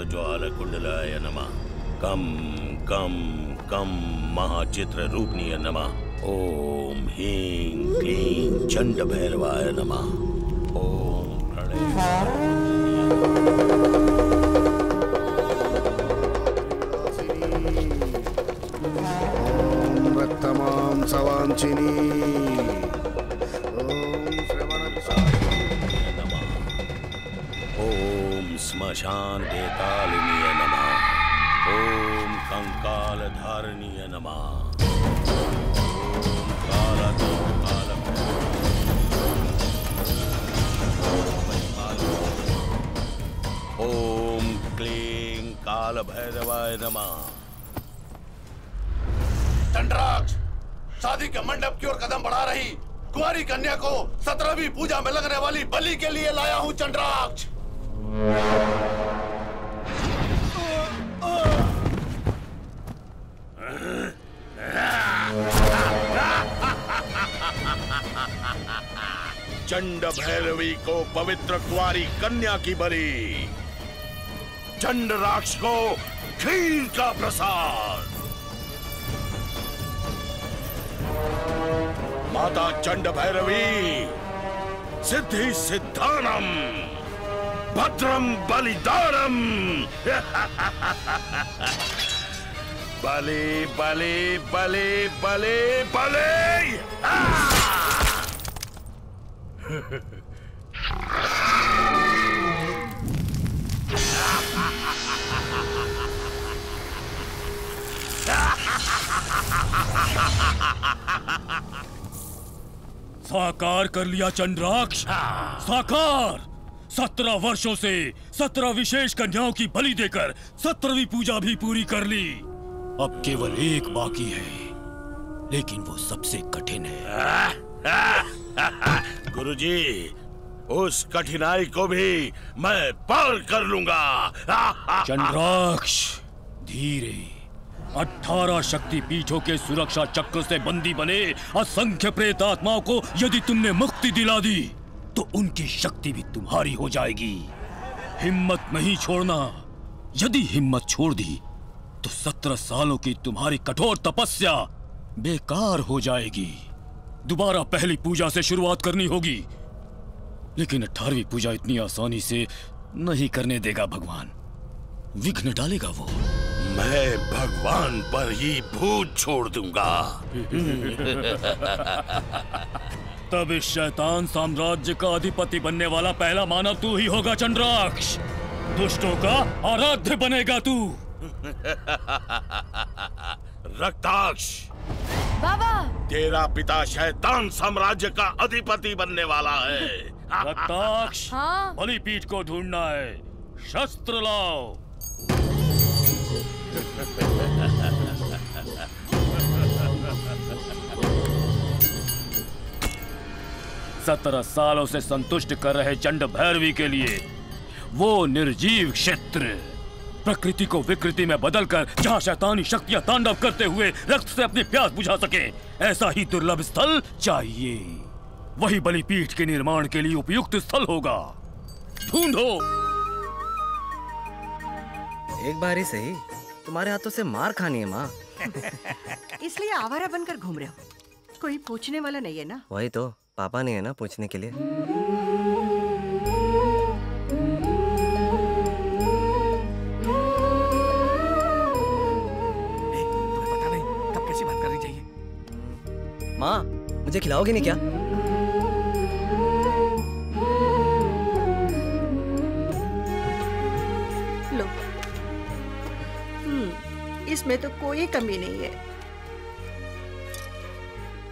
ज्वालकुंडलाय नमः। कम कम कम महाचित्र रूपनीय नमः। ओम ह्रीं क्लीं चंड भैरवाय नमः। ओम प्रलय रक्तमां सवांचिनी। ओम श्रवण नमः। ओम श्मशान बेतालिनीय नमः। ओम कंकाल धारणीय नमः। ओम क्लीं काल भैरवाय नमः। चंद्राक्ष, शादी के मंडप की ओर कदम बढ़ा रही कुंवारी कन्या को 17वीं पूजा में लगने वाली बलि के लिए लाया हूं चंद्राक्ष। चंड भैरवी को पवित्र कुंवारी कन्या की बलि, चंड राक्ष को खीर का प्रसाद। माता चंड भैरवी सिद्धि सिद्धानम भद्रम बलिदानम। बलि बलि बलि बलि बलि। साकार कर लिया चंद्राक्ष, साकार। 17 वर्षों से 17 विशेष कन्याओं की बलि देकर 17वीं पूजा भी पूरी कर ली। अब केवल एक बाकी है, लेकिन वो सबसे कठिन है। गुरुजी, उस कठिनाई को भी मैं पार कर लूंगा। चंद्राक्ष, धीरे। 18 शक्ति पीठों के सुरक्षा चक्र से बंदी बने असंख्य प्रेत आत्माओं को यदि तुमने मुक्ति दिला दी तो उनकी शक्ति भी तुम्हारी हो जाएगी। हिम्मत नहीं छोड़ना। यदि हिम्मत छोड़ दी तो 17 सालों की तुम्हारी कठोर तपस्या बेकार हो जाएगी। दोबारा पहली पूजा से शुरुआत करनी होगी, लेकिन 18वीं पूजा इतनी आसानी से नहीं करने देगा भगवान। विघ्न डालेगा वो। मैं भगवान पर ही भूत छोड़ दूंगा। तब इस शैतान साम्राज्य का अधिपति बनने वाला पहला मानव तू ही होगा चंद्राक्ष। दुष्टों का आराध्य बनेगा तू। रक्ताक्ष, बाबा, तेरा पिता शैतान साम्राज्य का अधिपति बनने वाला है। रक्ताक्ष, हाँ? बलिपीठ को ढूंढना है। शस्त्र लाओ। सत्रह सालों से संतुष्ट कर रहे चंड भैरवी के लिए वो निर्जीव क्षेत्र, प्रकृति को विकृति में बदलकर जहां शैतानी शक्तियां तांडव करते हुए रक्त से अपनी प्यास बुझा सके, ऐसा ही दुर्लभ स्थल चाहिए। वही बलिपीठ के निर्माण के लिए उपयुक्त स्थल होगा। ढूंढो। एक बार ही सही, तुम्हारे हाथों से मार खानी है माँ। इसलिए आवारा बनकर घूम रहे हो। कोई पूछने वाला नहीं है ना? वही तो, पापा नहीं है ना पूछने के लिए। तुम्हें पता नहीं कब कैसी बात करनी चाहिए। माँ, मुझे खिलाओगे नहीं क्या? लो। इसमें तो कोई कमी नहीं है।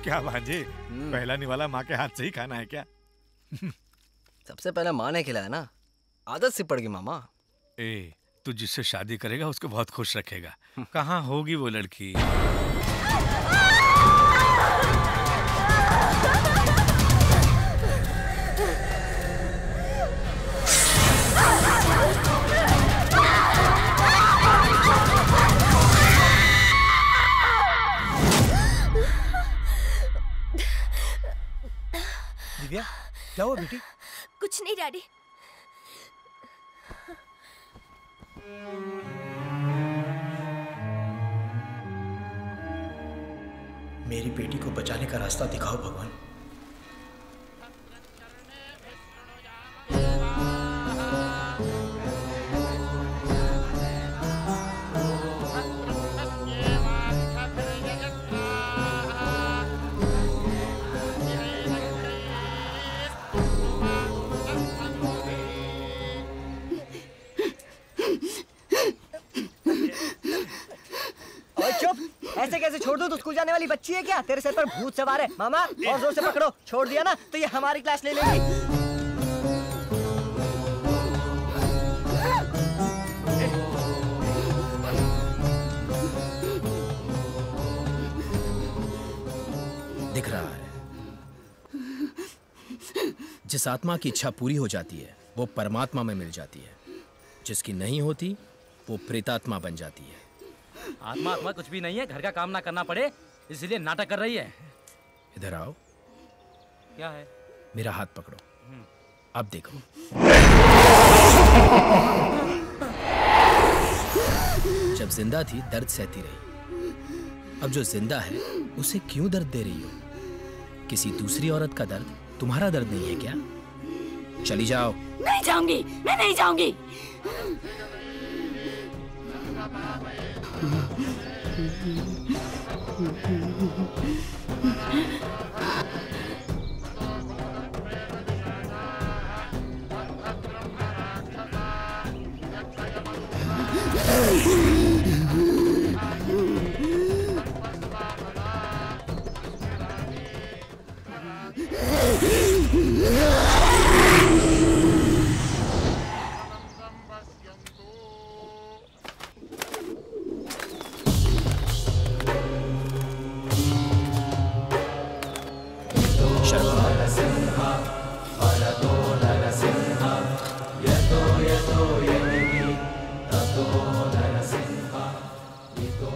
क्या भांजे, पहला निवाला माँ के हाथ से ही खाना है क्या? सबसे पहले माँ ने खिलाया ना, आदत सी पड़ गई मामा। ए, तू जिससे शादी करेगा उसको बहुत खुश रखेगा। कहाँ होगी वो लड़की? दिव्या, क्या हुआ बेटी? कुछ नहीं डैडी। मेरी बेटी को बचाने का रास्ता दिखाओ भगवान। ऐसे कैसे छोड़ दो? तो स्कूल जाने वाली बच्ची है क्या? तेरे सर पर भूत सवार है। मामा और जोर से पकड़ो। छोड़ दिया ना तो ये हमारी क्लास ले लेगी। दिख रहा है, जिस आत्मा की इच्छा पूरी हो जाती है वो परमात्मा में मिल जाती है, जिसकी नहीं होती वो प्रेतात्मा बन जाती है। आत्मा कुछ भी नहीं है, घर का काम ना करना पड़े इसलिए नाटक कर रही है। इधर आओ। क्या है? मेरा हाथ पकड़ो। अब देखो। जब जिंदा थी दर्द सहती रही, अब जो जिंदा है उसे क्यों दर्द दे रही हो? किसी दूसरी औरत का दर्द तुम्हारा दर्द नहीं है क्या? चली जाओ। नहीं जाऊंगी, मैं नहीं जाऊंगी।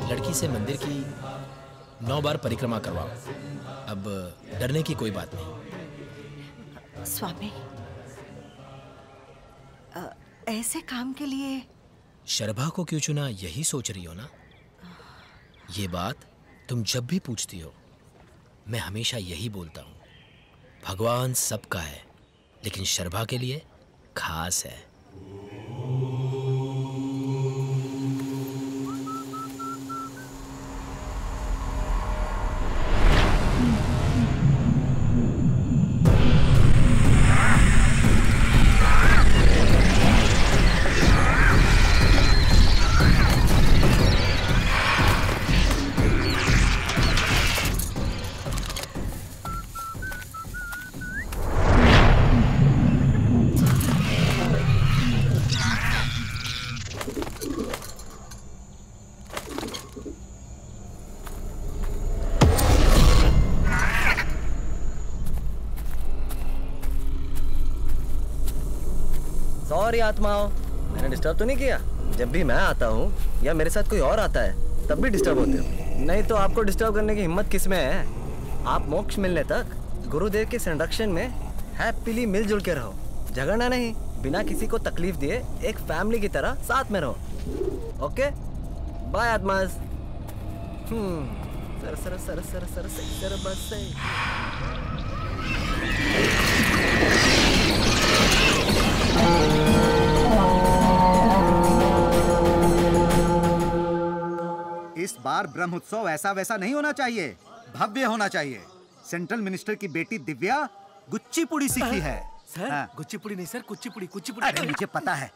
लड़की से मंदिर की 9 बार परिक्रमा करवाओ। अब डरने की कोई बात नहीं। स्वामी, ऐसे काम के लिए शर्भा को क्यों चुना यही सोच रही हो ना? ये बात तुम जब भी पूछती हो मैं हमेशा यही बोलता हूँ, भगवान सबका है लेकिन शर्भा के लिए खास है। सॉरी आत्माओं, मैंने डिस्टर्ब तो नहीं किया? जब भी मैं आता हूँ या मेरे साथ कोई और आता है तब भी डिस्टर्ब होते हो। नहीं तो आपको डिस्टर्ब करने की हिम्मत किसमें है? आप मोक्ष मिलने तक गुरुदेव के संरक्षण में हैप्पीली मिलजुल के रहो, झगड़ना नहीं, बिना किसी को तकलीफ दिए एक फैमिली की तरह साथ में रहो। ओके, बाय आत्मास। Sir sir sir sir sir sir बस से। इस बार ब्रह्मोत्सव ऐसा वैसा नहीं होना चाहिए, भव्य होना चाहिए। सेंट्रल मिनिस्टर की बेटी दिव्या गुच्चीपुड़ी सीखी है। सर, हाँ। गुच्चीपुड़ी नहीं सर, कुचिपुड़ी, कुचिपुड़ी। अरे मुझे पता है,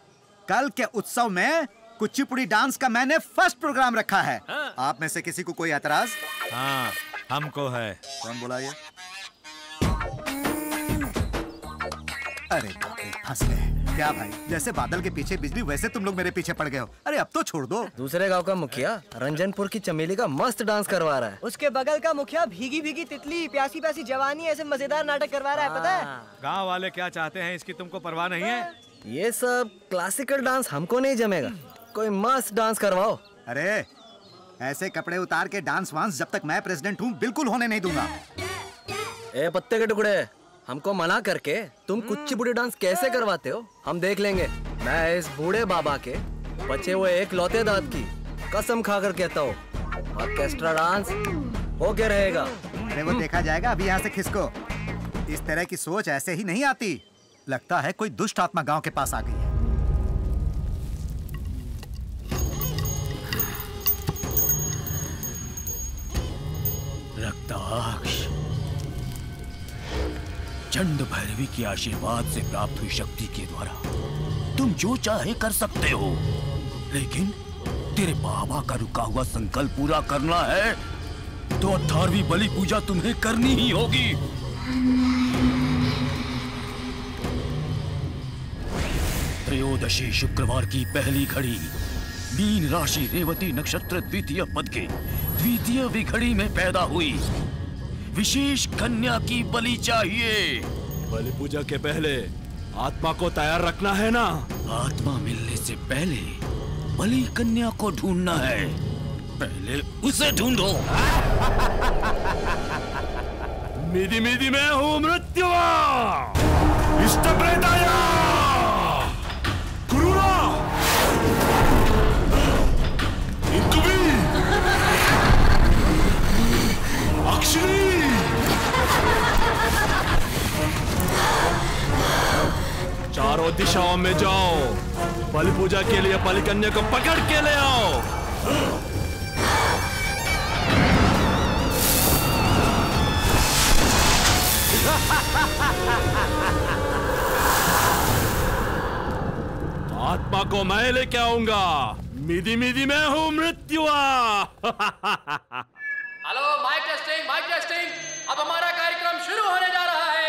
कल के उत्सव में कुचिपुड़ी डांस का मैंने फर्स्ट प्रोग्राम रखा है। हाँ। आप में से किसी को कोई एतराज? हाँ, हमको है। कौन बोला ये? अरे बाप रे, फंस गए। क्या भाई, जैसे बादल के पीछे बिजली वैसे तुम लोग मेरे पीछे पड़ गए हो। अरे अब तो छोड़ दो। दूसरे गांव का मुखिया रंजनपुर की चमेली का मस्त डांस करवा रहा है। उसके बगल का मुखिया भीगी भीगी तितली, प्यासी प्यासी जवानी ऐसे मजेदार नाटक करवा रहा है, पता है? गांव वाले क्या चाहते हैं इसकी तुमको परवाह नहीं है? ये सब क्लासिकल डांस हमको नहीं जमेगा, कोई मस्त डांस करवाओ। अरे ऐसे कपड़े उतार के डांस वांस जब तक मैं प्रेसिडेंट हूँ बिल्कुल होने नहीं दूंगा। ए पत्ते के टुकड़े, हमको मना करके तुम कुचिपुड़ी डांस कैसे करवाते हो हम देख लेंगे। मैं इस बूढ़े बाबा के बचे हुए एक लौते दांत की कसम खाकर कहता हूँ, ऑर्केस्ट्रा डांस हो के रहेगा। अरे वो देखा जाएगा, अभी यहाँ से खिसको। इस तरह की सोच ऐसे ही नहीं आती। लगता है कोई दुष्ट आत्मा गांव के पास आ गई है। रक्ताक्ष, चंड भैरवी के आशीर्वाद से प्राप्त हुई शक्ति के द्वारा तुम जो चाहे कर सकते हो, लेकिन तेरे बाबा का रुका हुआ संकल्प पूरा करना है तो 18वीं बलि पूजा तुम्हें करनी ही होगी। त्रयोदशी शुक्रवार की पहली घड़ी, मीन राशि रेवती नक्षत्र द्वितीय पद के द्वितीय विघड़ी में पैदा हुई विशेष कन्या की बलि चाहिए। बलि पूजा के पहले आत्मा को तैयार रखना है ना? आत्मा मिलने से पहले बलि कन्या को ढूंढना है। पहले उसे ढूंढो। मिदी मिदी मैं हूँ मृत्युवा, इष्टप्रेताय, क्रूरा, इंदुबी, अक्षरी, चारों दिशाओं में जाओ, बलि पूजा के लिए बलि कन्या को पकड़ के ले आओ। आत्मा को मैं लेके आऊंगा। मिदी मिदी मैं हूं मृत्युआ। Hello, mike testing, mike testing. अब हमारा कार्यक्रम शुरू होने जा रहा है।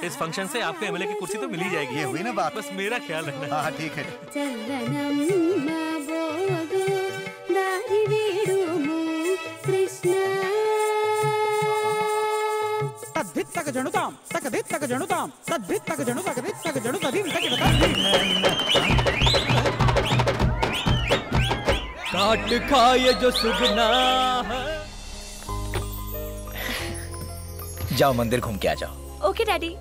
इस फंक्शन से आपको एमएलए की कुर्सी तो मिल ही जाएगी। ये हुई ना बात? बस मेरा ख्याल रखना। हाँ ठीक है। तक जणुताम तक जणुताम तक जणु काट खाए जो सुगना। जाओ मंदिर घूम के आ जाओ। Okay daddy.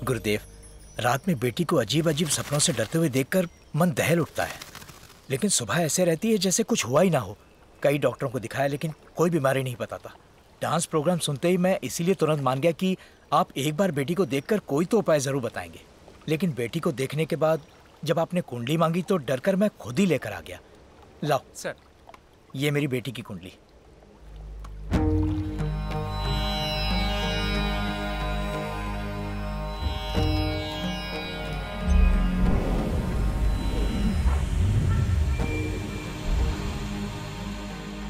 गुरुदेव, रात में बेटी को अजीब अजीब सपनों से डरते हुए देखकर मन दहल उठता है, लेकिन सुबह ऐसे रहती है जैसे कुछ हुआ ही ना हो। कई डॉक्टरों को दिखाया लेकिन कोई बीमारी नहीं बताता। डांस प्रोग्राम सुनते ही मैं इसीलिए तुरंत मान गया कि आप एक बार बेटी को देखकर कोई तो उपाय जरूर बताएंगे। लेकिन बेटी को देखने के बाद जब आपने कुंडली मांगी तो डरकर मैं खुद ही लेकर आ गया। लाओ सर, ये मेरी बेटी की कुंडली।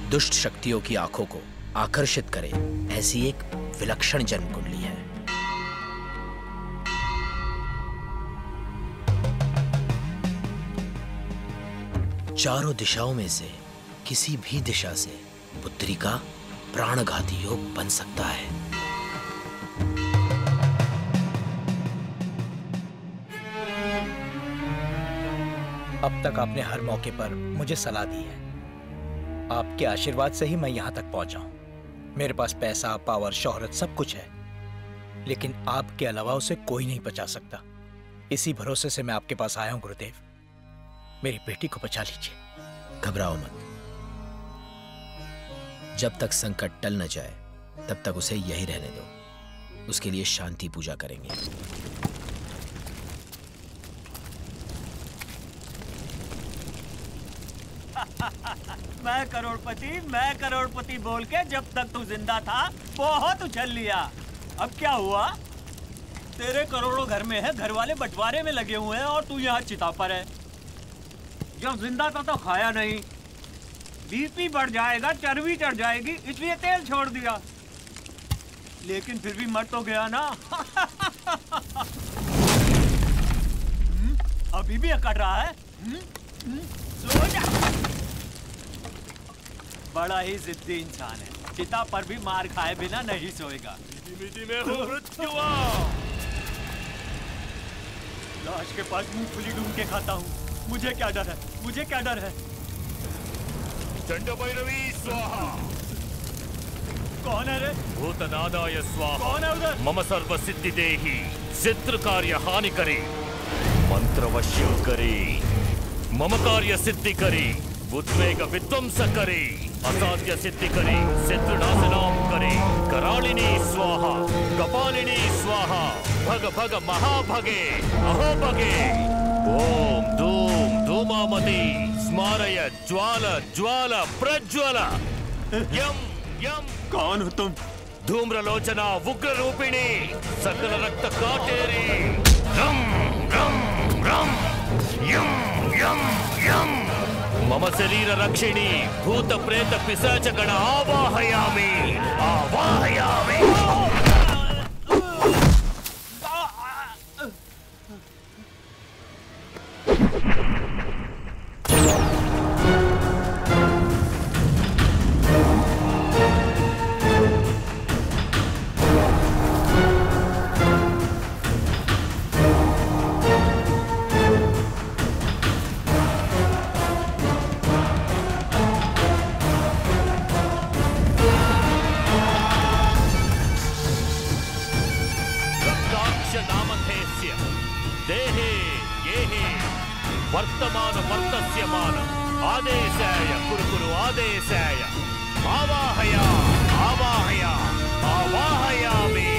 दुष्ट शक्तियों की आंखों को आकर्षित करे ऐसी एक विलक्षण जन्म कुंडली है। चारों दिशाओं में से किसी भी दिशा से पुत्री का प्राणघाती योग बन सकता है। अब तक आपने हर मौके पर मुझे सलाह दी है। आपके आशीर्वाद से ही मैं यहां तक पहुंचा हूं। मेरे पास पैसा, पावर, शोहरत सब कुछ है, लेकिन आपके अलावा उसे कोई नहीं बचा सकता। इसी भरोसे से मैं आपके पास आया हूं गुरुदेव। मेरी बेटी को बचा लीजिए। घबराओ मत। जब तक संकट टल न जाए तब तक उसे यही रहने दो। उसके लिए शांति पूजा करेंगे। मैं करोड़पति बोल के जब तक तू जिंदा था बहुत उछल लिया। अब क्या हुआ? तेरे करोड़ों घर में है, घर वाले बंटवारे में लगे हुए हैं और तू यहाँ चिता पर है। जब जिंदा था तो खाया नहीं, बीपी बढ़ जाएगा, चर्बी चढ़ जाएगी, इसलिए तेल छोड़ दिया। लेकिन फिर भी मर तो गया ना। अभी भी अकड़ रहा है। सो जा। बड़ा ही जिद्दी इंसान है, चिता पर भी मार खाए बिना नहीं सोएगा। लाश के पास मूंगफली ढूंढ के खाता हूँ, मुझे क्या डर है, मुझे क्या डर है। चंड भैरवी स्वाहा। कौन है रे? भूतनादाय स्वाहा। कौन है उधर? मम सर्व सिद्धि देहि, चित्र कार्य हानि करे, मंत्र वश्य करे, मम कार्य सिद्धि करे, उद्वेग विध्वंस करे, असाध्य सिद्धि करे, शत्रुनाशनाम करे, करालिनी स्वाहा, कपालिनी स्वाहा, भग भग महाभगे, अहोभगे, ओम धूम धूमामति, स्मारय ज्वाल ज्वाल प्रज्वल, यम यम। कौन हो तुम? धूम्रलोचना उग्र रूपिणी, सकल रक्त काटेरी, रम रम रम, यम यम यम। मम शरीर रक्षिणी, भूत प्रेत पिशाच गण आवाहयामि आवाहयामि। वर्तमान वर्तस्यमान आदेशाय कुरु आदेशाय आवाहया आवाहया आवाहयामि।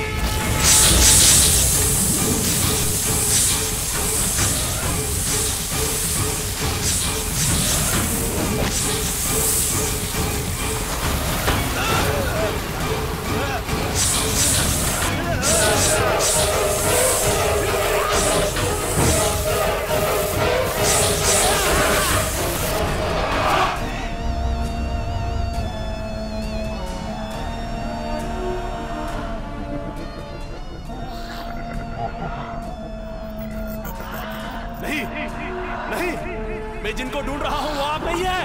मैं जिनको ढूंढ रहा हूं वो आप नहीं है।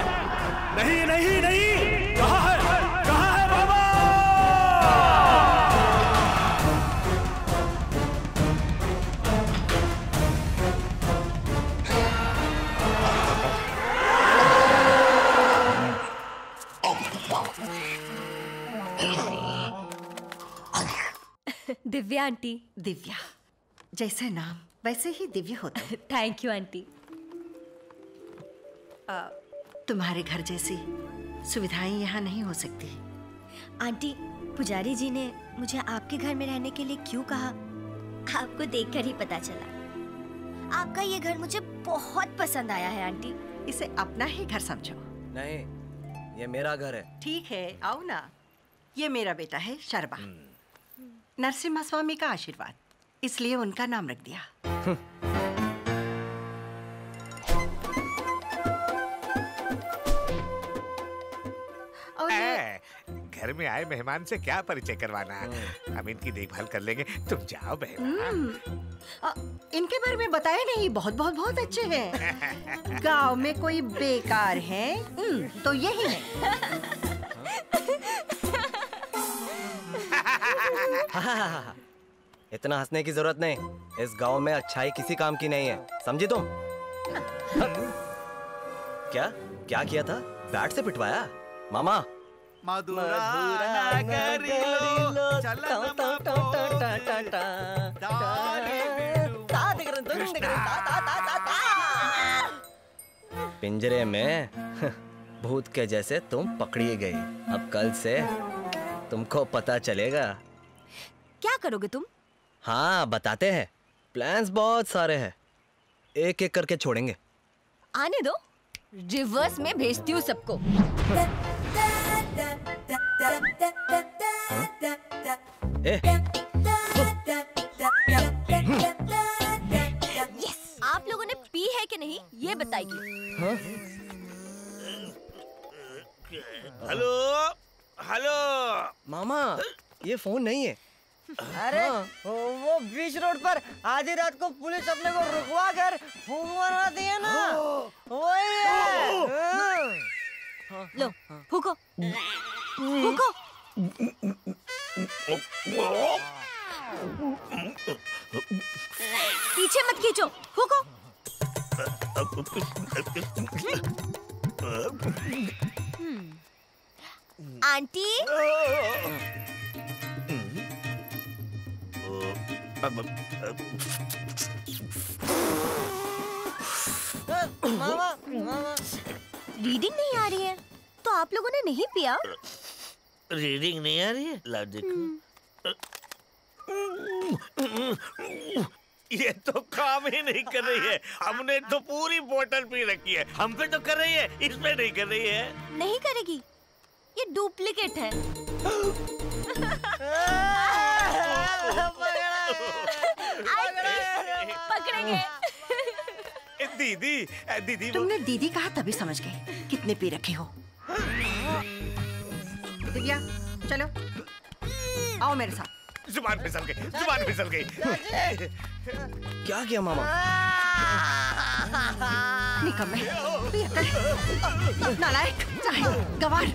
नहीं नहीं नहीं, कहां है बाबा? दिव्या आंटी। दिव्या, जैसे नाम वैसे ही दिव्य होता है। Thank you aunty. तुम्हारे घर जैसी सुविधाएं यहाँ नहीं हो सकती। आंटी, पुजारी जी ने मुझे आपके घर में रहने के लिए क्यों कहा, आपको देखकर ही पता चला। आपका ये घर मुझे बहुत पसंद आया है आंटी। इसे अपना ही घर समझो। नहीं, ये मेरा घर है। ठीक है, आओ ना। ये मेरा बेटा है शर्मा। नरसिम्हा स्वामी का आशीर्वाद, इसलिए उनका नाम रख दिया। घर में आए मेहमान से क्या परिचय करवाना, हम इनकी देखभाल कर लेंगे, तुम जाओ बहना। इनके बारे में बताया नहीं, बहुत बहुत बहुत अच्छे हैं। गांव में कोई बेकार है तो यही है। इतना हंसने की जरूरत नहीं, इस गांव में अच्छाई किसी काम की नहीं है, समझी तुम? क्या क्या किया था? बैट से पिटवाया? मामा पिंजरे में भूत के जैसे तुम पकड़ी गई। अब कल से तुमको पता चलेगा। क्या करोगे तुम? हाँ, बताते हैं। प्लान्स बहुत सारे हैं, एक एक करके छोड़ेंगे। आने दो, रिवर्स में भेजती हूँ सबको। यस, आप लोगों ने पी है कि नहीं ये बताइए। हेलो हेलो मामा, ये फोन नहीं है। अरे वो बीच रोड पर आधी रात को पुलिस अपने को रुकवा कर फूक मरवाती है ना, वही है। लो फूको फूको। पीछे मत खींचो, फूको। आंटी रीडिंग नहीं आ रही है तो आप लोगों ने नहीं पिया? रीडिंग नहीं आ रही है? ला देखो। ये तो काम ही नहीं कर रही है। हमने तो पूरी बोतल पी रखी है, हम पे तो कर रही है, इसमें नहीं कर रही है। नहीं करेगी, ये डुप्लीकेट है। पकड़ेंगे। दीदी दीदी तुमने दीदी कहा तभी समझ गए कितने पी रखे हो। दिव्या चलो आओ मेरे साथ। जुबान फिसल गई, जुबान फिसल गई। क्या किया मामा? निकम्मे, नालायक, गवार।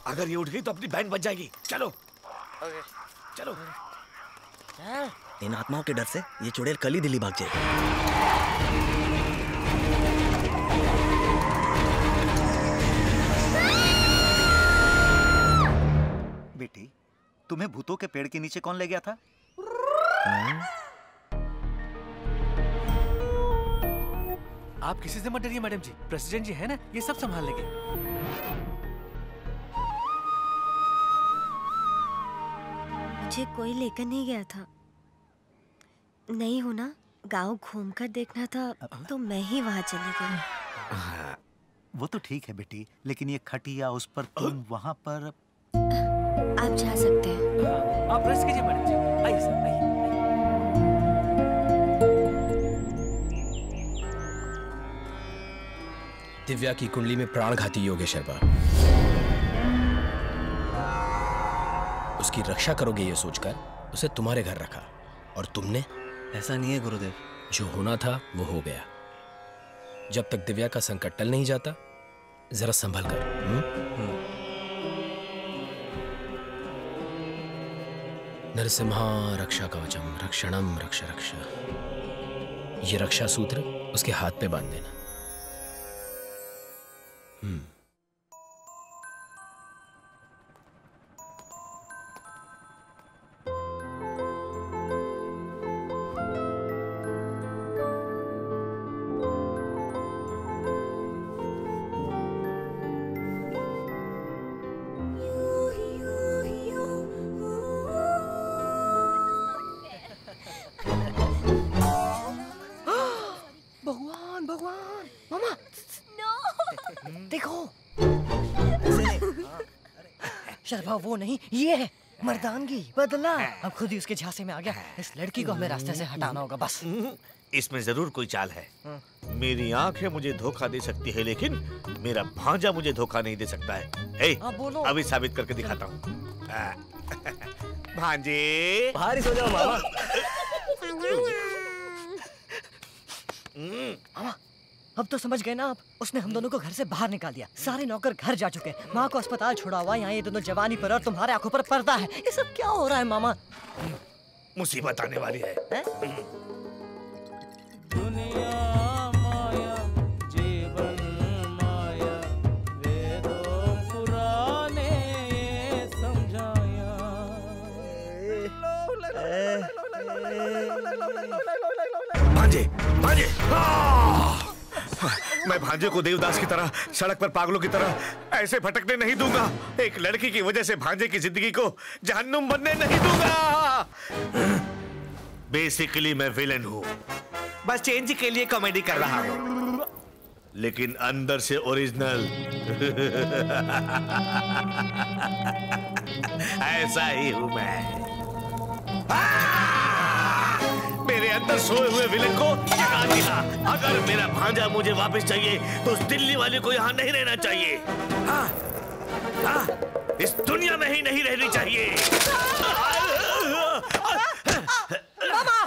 अगर ये उठ गई तो अपनी बैंड बच जाएगी। चलो चलो। इन आत्माओं के डर से ये चुड़ैल कल ही दिल्ली भाग जाएगी। बेटी, तुम्हें भूतों के पेड़ के नीचे कौन ले गया था? आप किसी से मत डरिए मैडम जी, प्रेसिडेंट जी है ना, ये सब संभाल लेंगे। मुझे कोई लेकर नहीं गया था। नहीं हो ना, गांव घूमकर देखना था तो मैं ही वहां चली गई। वो तो ठीक है बेटी, लेकिन ये खटिया उस पर तुम वहां पर। आप जा सकते हैं। आप रेस्ट कीजिए मैडम जी। आइए सर, आइए। दिव्या की कुंडली में प्राणघाती योग है शर्मा। उसकी रक्षा करोगे ये सोचकर उसे तुम्हारे घर रखा, और तुमने? ऐसा नहीं है गुरुदेव। जो होना था वो हो गया। जब तक दिव्या का संकट टल नहीं जाता, जरा संभल कर। नरसिम्हा रक्षा कवचम रक्षणम रक्ष रक्ष। ये रक्षा सूत्र उसके हाथ पे बांध देना। भगवान भगवान मामा देखो। शर्मा वो नहीं, ये है मर्दानगी, बदला। अब खुद ही उसके झांसे में आ गया। इस लड़की को हमें रास्ते से हटाना होगा बस। इसमें जरूर कोई चाल है। मेरी आंखें मुझे धोखा दे सकती है, लेकिन मेरा भांजा मुझे धोखा नहीं दे सकता है। बोलो। अभी साबित करके दिखाता हूँ। भांजे बाहर ही सो जाओ मामा। मामा अब तो समझ गए ना आप, उसने हम दोनों को घर से बाहर निकाल दिया। सारे नौकर घर जा चुके, माँ को अस्पताल छोड़ा हुआ, यहाँ ये दोनों जवानी पर और तुम्हारे आंखों पर पर्दा है। ये सब क्या हो रहा है मामा? मुसीबत आने वाली है। दुनिया माया, जीवन माया, वेदों पुराने ये समझाया। भांजे भांजे, मैं भांजे को देवदास की तरह सड़क पर पागलों की तरह ऐसे भटकने नहीं दूंगा। एक लड़की की वजह से भांजे की जिंदगी को जहन्नुम बनने नहीं दूंगा। बेसिकली मैं विलन हूँ, बस चेंज के लिए कॉमेडी कर रहा हूँ। लेकिन अंदर से ओरिजिनल। ऐसा ही हूं मैं। मेरे अंदर सोए हुए विलन को जगा दिया। अगर मेरा भांजा मुझे वापस चाहिए तो उस दिल्ली वाले को यहाँ नहीं रहना चाहिए। हाँ, हाँ, इस दुनिया में ही नहीं रहनी चाहिए। मामा,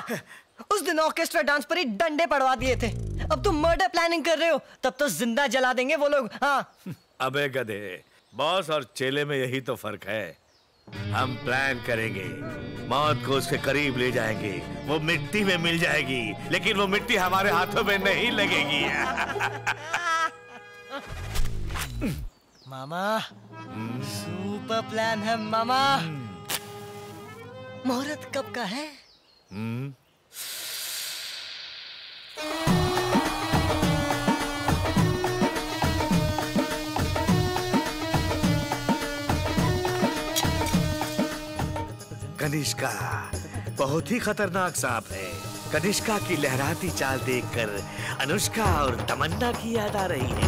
उस दिन ऑर्केस्ट्रा डांस पर ही डंडे पड़वा दिए थे। अब तुम मर्डर प्लानिंग कर रहे हो, तब तो जिंदा जला देंगे वो लोग। हाँ। अबे गधे, बॉस और चेले में यही तो फर्क है। हम प्लान करेंगे, मौत को उसके करीब ले जाएंगे, वो मिट्टी में मिल जाएगी, लेकिन वो मिट्टी हमारे हाथों में नहीं लगेगी। मामा, सुपर प्लान है मामा। मुहूर्त कब का है? कनिष्का बहुत ही खतरनाक सांप है। कनिष्का की लहराती चाल देखकर अनुष्का और तमन्ना की याद आ रही है।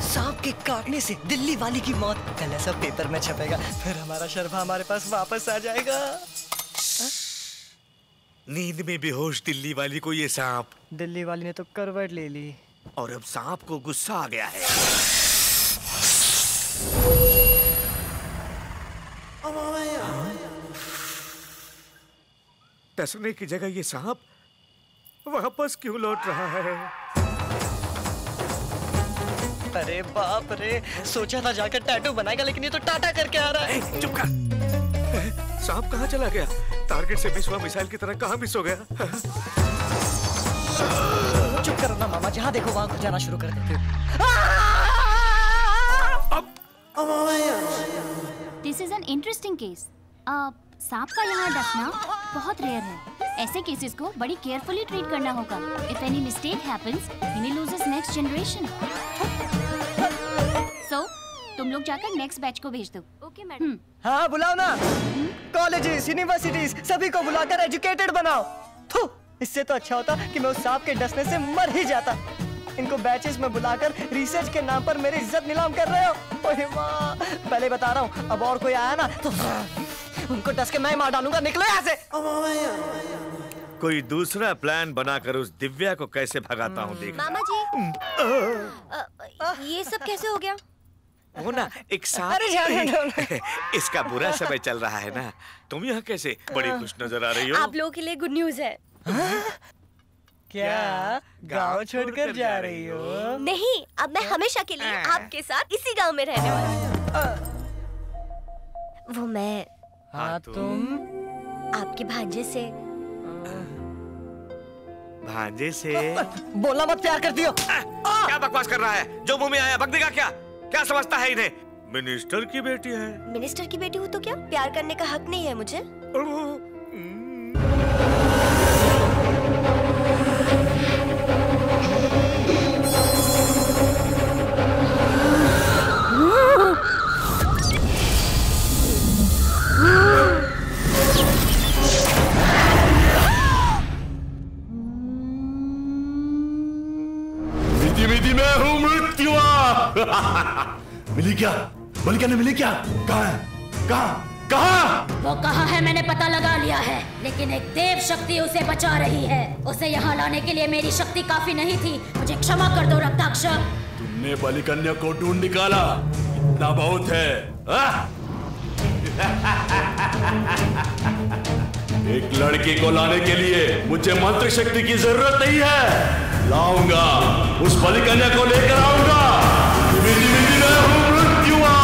सांप के काटने से दिल्ली वाली की मौत कल ऐसा पेपर में छपेगा, फिर हमारा शर्मा हमारे पास वापस आ जाएगा। नींद में बेहोश दिल्ली वाली को ये सांप। दिल्ली वाली ने तो करवट ले ली और अब सांप को गुस्सा आ गया है। डसने की जगह ये सांप वापस क्यों लौट रहा है? अरे बाप रे, सोचा था जाकर टैटू बनाएगा, लेकिन ये तो टाटा करके आ रहा है। चुप कर। सांप कहाँ चला गया? टारगेट से मिस हुआ मिसाइल की तरह कहाँ मिस हो गया? चुप करो ना मामा, जहाँ देखो वहाँ खुद जाना शुरू कर देते हो। This is an interesting case. सांप का यहाँ डसना बहुत रेयर है। ऐसे केसेस को बड़ी केयरफुली ट्रीट करना होगा। If any mistake happens, he may lose his next generation. So, तुम लोग जाकर नेक्स्ट बैच को भेज दो। Okay madam. हाँ बुलाओ ना, कॉलेजेस, यूनिवर्सिटीज सभी को बुलाकर एजुकेटेड बनाओ। थू, इससे तो अच्छा होता कि मैं उस सांप के डसने से मर ही जाता। इनको बैचेस में बुलाकर रिसर्च के नाम पर मेरी इज्जत नीलाम कर रहे हो। ओए माँ, पहले बता रहा हूँ, अब और कोई आया ना तो उनको डस के मैं मार डालूंगा। निकलो यहाँ से। कोई दूसरा प्लान बनाकर उस दिव्या को कैसे भगाता हूँ देख। मामा जी, ये सब कैसे हो गया? वो ना एक सांप। अरे इसका बुरा समय चल रहा है ना। तुम यहाँ कैसे बड़ी खुश नजर आ रही हो? आप लोगों के लिए गुड न्यूज है। क्या गांव छोड़कर जा रही हो? नहीं, अब मैं हमेशा के लिए आपके साथ इसी गांव में रहने वाली हूँ। वो मैं। हाँ तुम? आपके भांजे से। भांजे से? बोलना मत, प्यार करती हो। क्या बकवास कर रहा है? जो मुंह में आया बक देगा क्या? क्या समझता है इन्हें? मिनिस्टर की बेटी है। मिनिस्टर की बेटी हूँ तो क्या प्यार करने का हक नहीं है मुझे? मैं हूँ मृत्युआ। मिली क्या? बलिका ने मिली क्या? कहाँ है? कहाँ? वो कहाँ है मैंने पता लगा लिया है, लेकिन एक देव शक्ति उसे बचा रही है। उसे यहाँ लाने के लिए मेरी शक्ति काफी नहीं थी। मुझे क्षमा कर दो रक्ताक्ष। तुमने बलिकन्या को ढूंढ निकाला, इतना बहुत है। एक लड़की को लाने के लिए मुझे मंत्र शक्ति की जरूरत नहीं है। लाऊंगा, उस बलिकन्या को लेकर आऊंगा। मिली मिली मैं हूं मृत्युआ।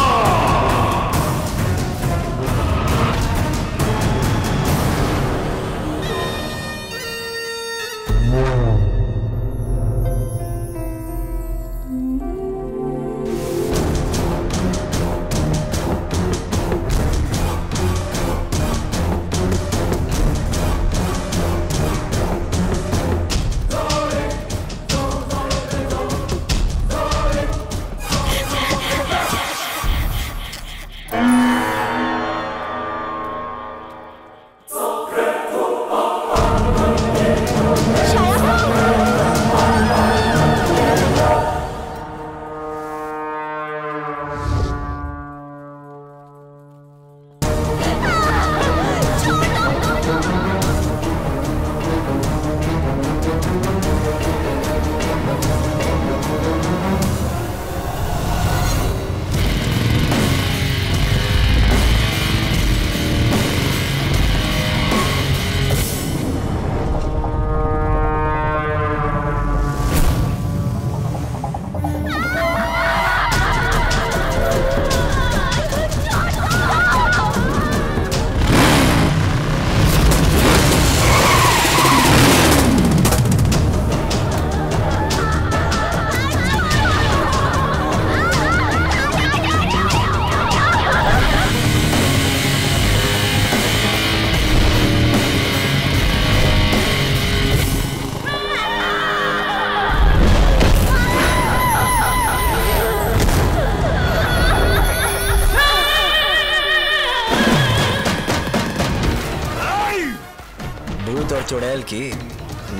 चुड़ैल की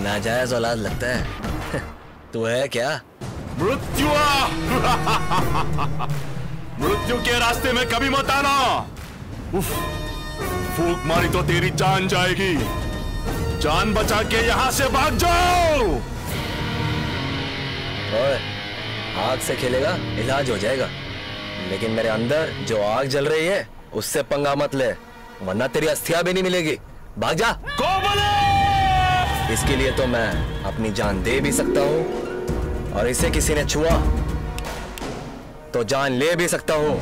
नाजायज औलाद लगता है। तू है क्या? मृत्यु मृत्यु के रास्ते में कभी मत आना। उफ, फूंक मारी तो तेरी जान जाएगी। जान बचा के यहाँ से भाग जाओ। ओए, आग से खेलेगा इलाज हो जाएगा, लेकिन मेरे अंदर जो आग जल रही है उससे पंगा मत ले, वरना तेरी अस्थियां भी नहीं मिलेगी। भाग जा। इसके लिए तो मैं अपनी जान दे भी सकता हूँ, और इसे किसी ने छुआ तो जान ले भी सकता हूँ।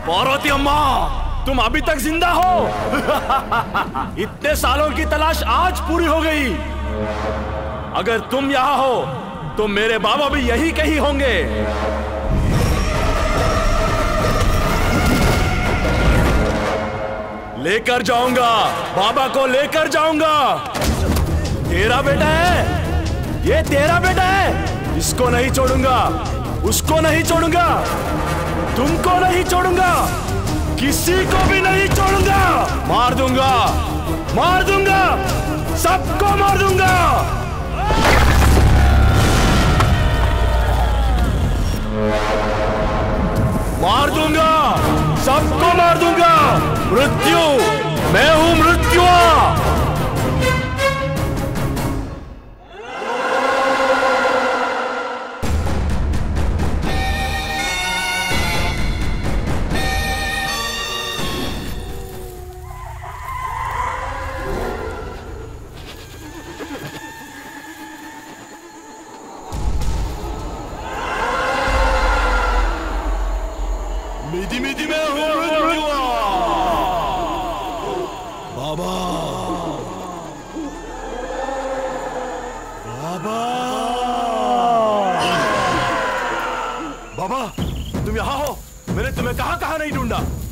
पार्वती अम्मा, तुम अभी तक जिंदा हो। इतने सालों की तलाश आज पूरी हो गई। अगर तुम यहाँ हो तो मेरे बाबा भी यही कहीं होंगे। लेकर जाऊंगा, बाबा को लेकर जाऊंगा। तेरा बेटा है, ये तेरा बेटा है। इसको नहीं छोड़ूंगा, उसको नहीं छोड़ूंगा, तुमको नहीं छोड़ूंगा, किसी को भी नहीं छोड़ूंगा। मार दूंगा, मार दूंगा, सबको मार दूंगा। मार दूंगा, सबको मार दूंगा। मृत्यु, मैं हूं मृत्यु।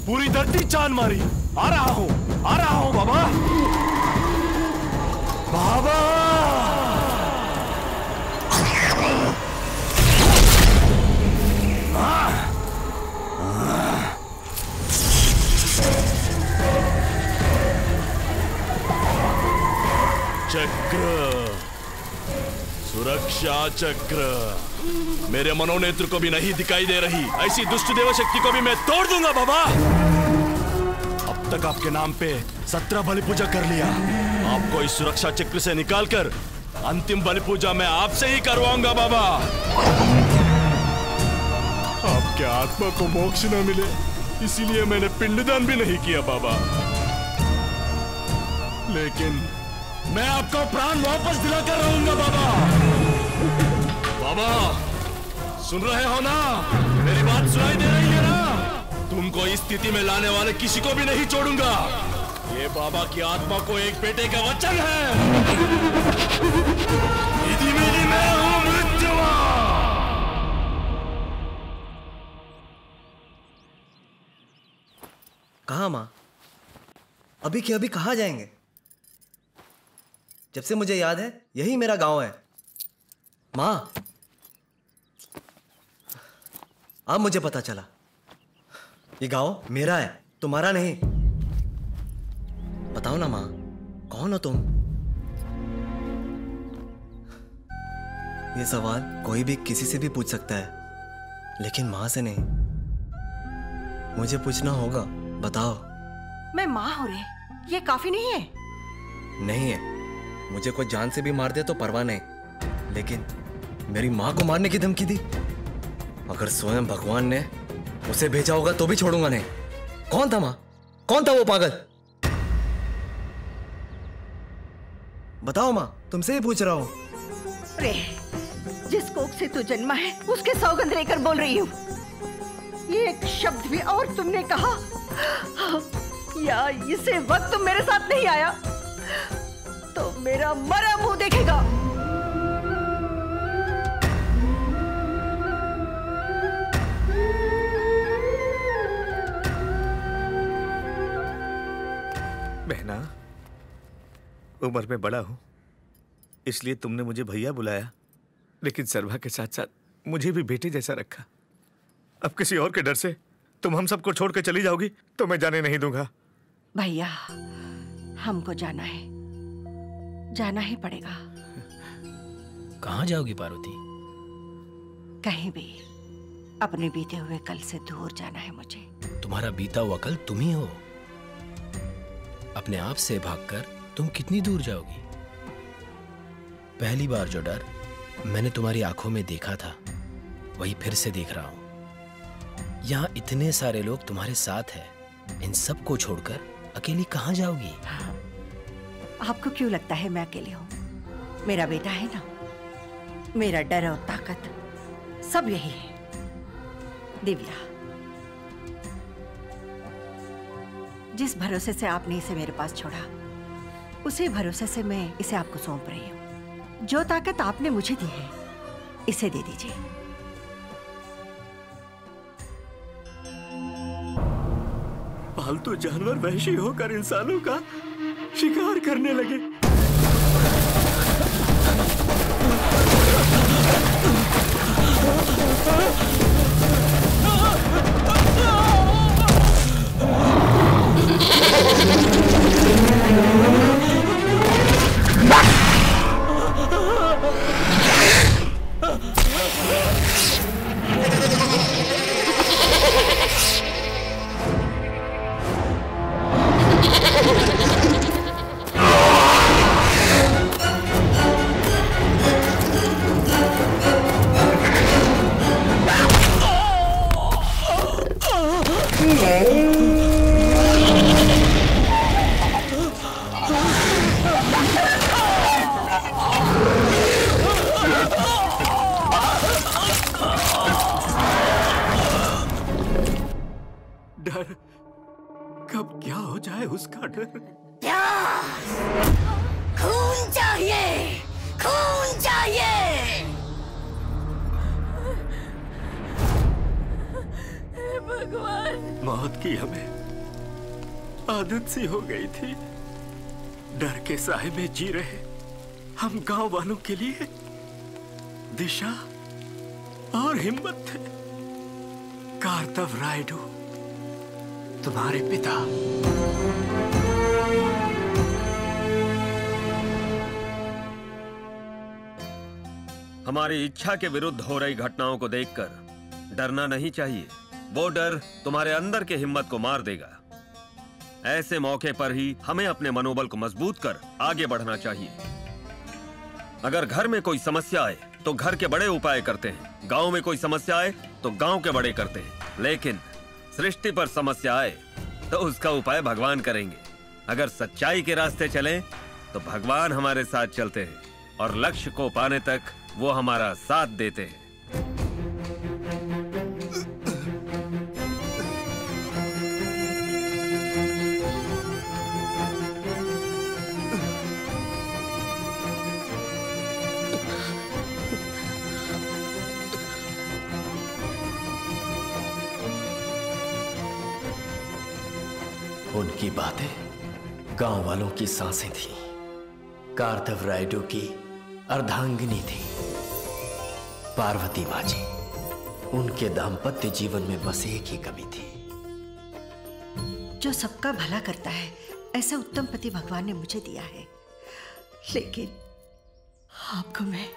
पूरी धरती चांद मारी। आ रहा हूं बाबा। बाबा चक्र सुरक्षा चक्र मेरे मनोनेत्र को भी नहीं दिखाई दे रही, ऐसी दुष्ट देव शक्ति को भी मैं तोड़ दूंगा बाबा। अब तक आपके नाम पे 17 बलि पूजा कर लिया, आपको इस सुरक्षा चक्र से निकालकर अंतिम बलि पूजा मैं आपसे ही करवाऊंगा बाबा। आपके आत्मा को मोक्ष न मिले इसीलिए मैंने पिंडदान भी नहीं किया बाबा, लेकिन मैं आपको प्राण वापस दिलाकर रहूंगा बाबा। बाबा सुन रहे हो ना, मेरी बात सुनाई दे रही है ना? तुमको इस स्थिति में लाने वाले किसी को भी नहीं छोड़ूंगा। ये बाबा की आत्मा को एक बेटे का वचन है। इधि मिधि मैं हूं मृत्युवान। कहाँ माँ? अभी के अभी कहाँ जाएंगे? जब से मुझे याद है यही मेरा गांव है। माँ अब मुझे पता चला ये गांव मेरा है, तुम्हारा नहीं। बताओ ना माँ, कौन हो तुम? ये सवाल कोई भी किसी से भी पूछ सकता है, लेकिन माँ से नहीं। मुझे पूछना होगा, बताओ। मैं माँ हो रे, ये काफी नहीं है? नहीं है, मुझे कोई जान से भी मार दे तो परवाह नहीं, लेकिन मेरी माँ को मारने की धमकी दी। अगर स्वयं भगवान ने उसे भेजा होगा तो भी छोड़ूंगा नहीं। कौन था माँ? कौन था वो पागल? बताओ माँ, तुमसे ही पूछ रहा हूँ। रे, जिस कोख से तू जन्मा है उसके सौगंध लेकर बोल रही हूँ। ये एक शब्द भी और तुमने कहा या इसे वक्त तुम मेरे साथ नहीं आया तो मेरा मरा मुंह देखेगा। बहना, उम्र में बड़ा हूं इसलिए तुमने मुझे भैया बुलाया, लेकिन सर्वा के साथ साथ मुझे भी बेटे जैसा रखा। अब किसी और के डर से तुम हम सबको छोड़ के चली जाओगी तो मैं जाने नहीं दूंगा। भैया, हमको जाना है, जाना ही पड़ेगा। कहाँ जाओगी पार्वती? कहीं भी, अपने बीते हुए कल से दूर जाना है मुझे। तुम्हारा बीता हुआ कल तुम ही हो। अपने आप से भागकर तुम कितनी दूर जाओगी? पहली बार जो डर मैंने तुम्हारी आंखों में देखा था वही फिर से देख रहा हूं। यहाँ इतने सारे लोग तुम्हारे साथ हैं, इन सब को छोड़कर अकेली कहाँ जाओगी? आपको क्यों लगता है मैं अकेली हूँ? मेरा बेटा है ना, मेरा डर और ताकत सब यही है। दिव्या, जिस भरोसे से आपने इसे मेरे पास छोड़ा उसी भरोसे से मैं इसे आपको सौंप रही हूँ। जो ताकत आपने मुझे दी है इसे दे दीजिए। पालतू जानवर वहशी होकर इंसानों का शिकार करने लगे। डर, कब क्या हो जाए उसका डर। खून चाहिए, खून चाहिए। भगवान, मौत की हमें आदत सी हो गई थी। डर के साए में जी रहे हम गांव वालों के लिए दिशा और हिम्मत थे। कार्तव रायडू तुम्हारे पिता हमारी इच्छा के विरुद्ध हो रही घटनाओं को देखकर डरना नहीं चाहिए। वो डर तुम्हारे अंदर के हिम्मत को मार देगा। ऐसे मौके पर ही हमें अपने मनोबल को मजबूत कर आगे बढ़ना चाहिए। अगर घर में कोई समस्या आए तो घर के बड़े उपाय करते हैं, गांव में कोई समस्या आए तो गांव के बड़े करते हैं, लेकिन सृष्टि पर समस्या आए तो उसका उपाय भगवान करेंगे। अगर सच्चाई के रास्ते चलें तो भगवान हमारे साथ चलते हैं और लक्ष्य को पाने तक वो हमारा साथ देते हैं। उनकी बातें गांव वालों की सांसें थी। कार्तव रायडू की अर्धांगिनी थी पार्वती बाजी। उनके दाम्पत्य जीवन में बस एक ही कमी थी। जो सबका भला करता है ऐसा उत्तम पति भगवान ने मुझे दिया है, लेकिन आपको मैं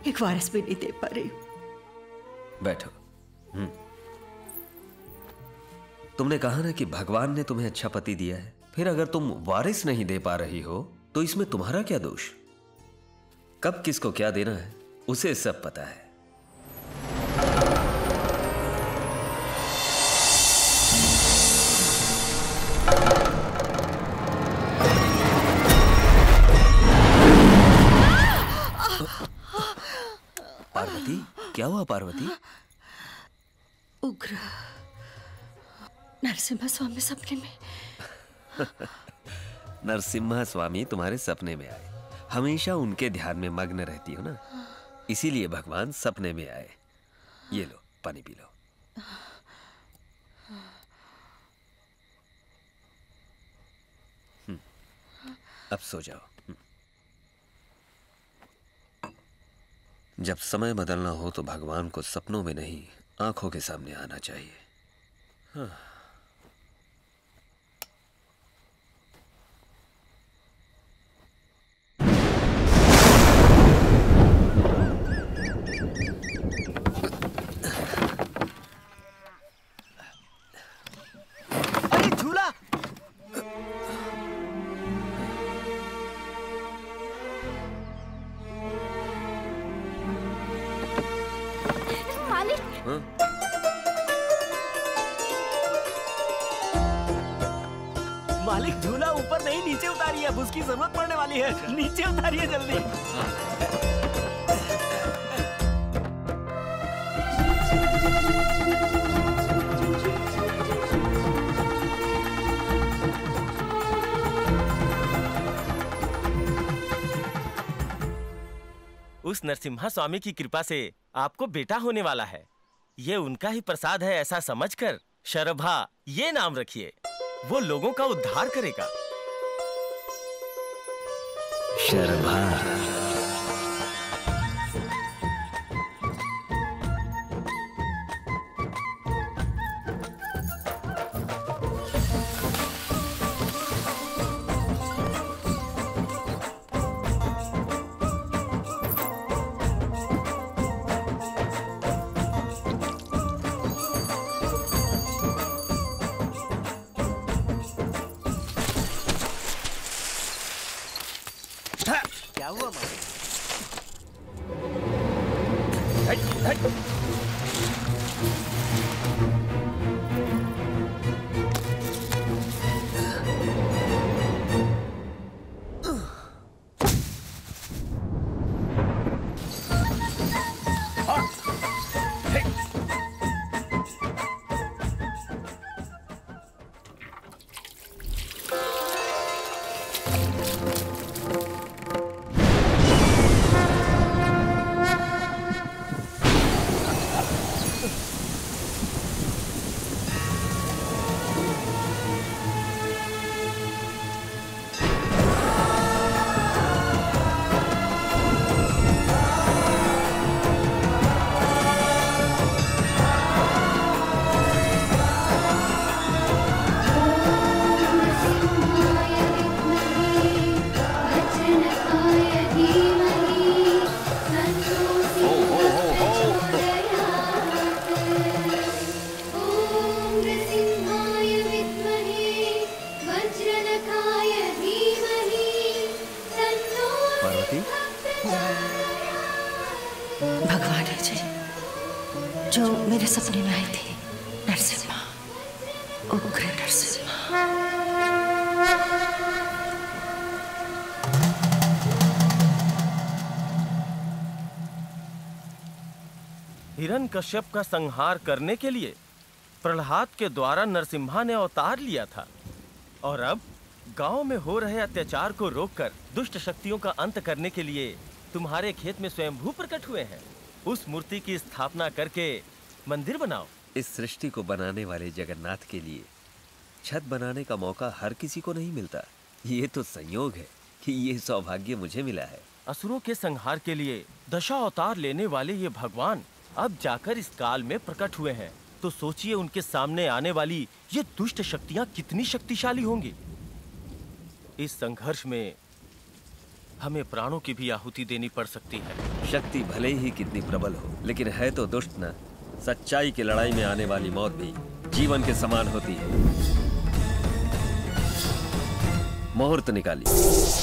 एक वारिस भी नहीं दे पा रही हूं। बैठो। तुमने कहा ना कि भगवान ने तुम्हें अच्छा पति दिया है, फिर अगर तुम वारिस नहीं दे पा रही हो तो इसमें तुम्हारा क्या दोष? कब किसको क्या देना है उसे सब पता है। पार्वती, क्या हुआ पार्वती? उग्र नरसिम्हा स्वामी सपने में। नरसिम्हा स्वामी तुम्हारे सपने में आए। हमेशा उनके ध्यान में मग्न रहती हो ना, इसीलिए भगवान सपने में आए। ये लो पानी पी लो। अब सो जाओ। जब समय बदलना हो तो भगवान को सपनों में नहीं आंखों के सामने आना चाहिए। हाँ। झूला। मालिक। मालिक झूला ऊपर नहीं नीचे उतारिए, अब उसकी जरूरत पड़ने वाली है। नीचे उतारिए जल्दी। उस नरसिम्हा स्वामी की कृपा से आपको बेटा होने वाला है। ये उनका ही प्रसाद है ऐसा समझकर शरभा ये नाम रखिए। वो लोगों का उद्धार करेगा। शरभा। क्या हुआ मालिक? पार्वती? भगवान है जी, जो मेरे सपने में आई थी। नरसिम्हा, उग्र नरसिम्हा। हिरण्यकश्यप का संहार करने के लिए प्रहलाद के द्वारा नरसिम्हा ने अवतार लिया था, और अब गांव में हो रहे अत्याचार को रोककर दुष्ट शक्तियों का अंत करने के लिए तुम्हारे खेत में स्वयंभू प्रकट हुए हैं। उस मूर्ति की स्थापना करके मंदिर बनाओ। इस सृष्टि को बनाने वाले जगन्नाथ के लिए छत बनाने का मौका हर किसी को नहीं मिलता। ये तो संयोग है कि ये सौभाग्य मुझे मिला है। असुरों के संहार के लिए दशा अवतार लेने वाले ये भगवान अब जाकर इस काल में प्रकट हुए हैं, तो सोचिए उनके सामने आने वाली ये दुष्ट शक्तियां कितनी शक्तिशाली होंगी। इस संघर्ष में हमें प्राणों की भी आहुति देनी पड़ सकती है। शक्ति भले ही कितनी प्रबल हो, लेकिन है तो दुष्ट न। सच्चाई की लड़ाई में आने वाली मौत भी जीवन के समान होती है। मुहूर्त निकालिए।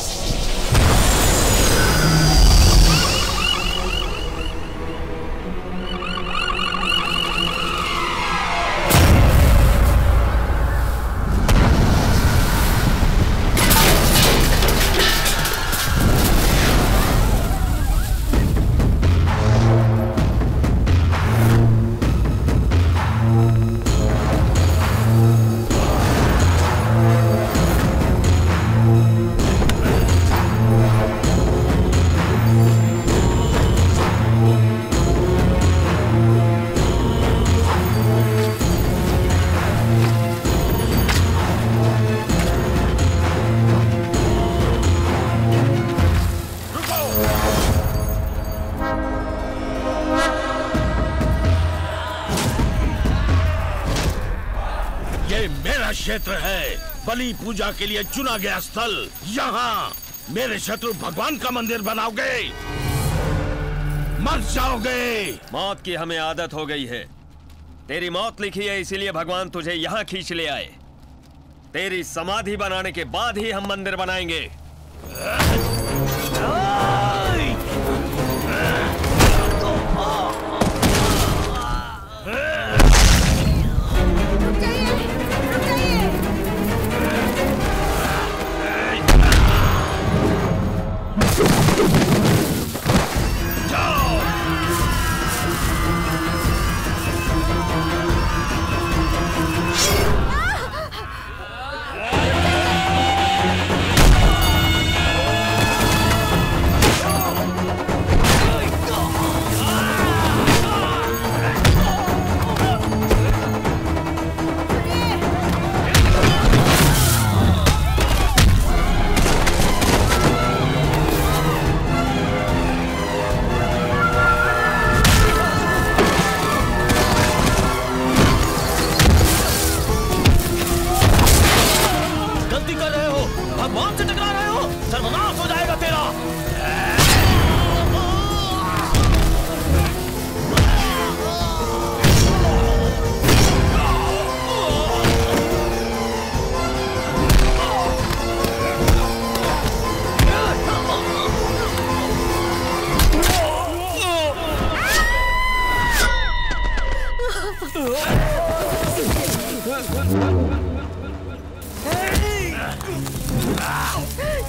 क्षेत्र है, बलि पूजा के लिए चुना गया स्थल। यहाँ मेरे शत्रु भगवान का मंदिर बनाओगे, मर जाओगे। मौत की हमें आदत हो गई है। तेरी मौत लिखी है, इसीलिए भगवान तुझे यहाँ खींच ले आए। तेरी समाधि बनाने के बाद ही हम मंदिर बनाएंगे।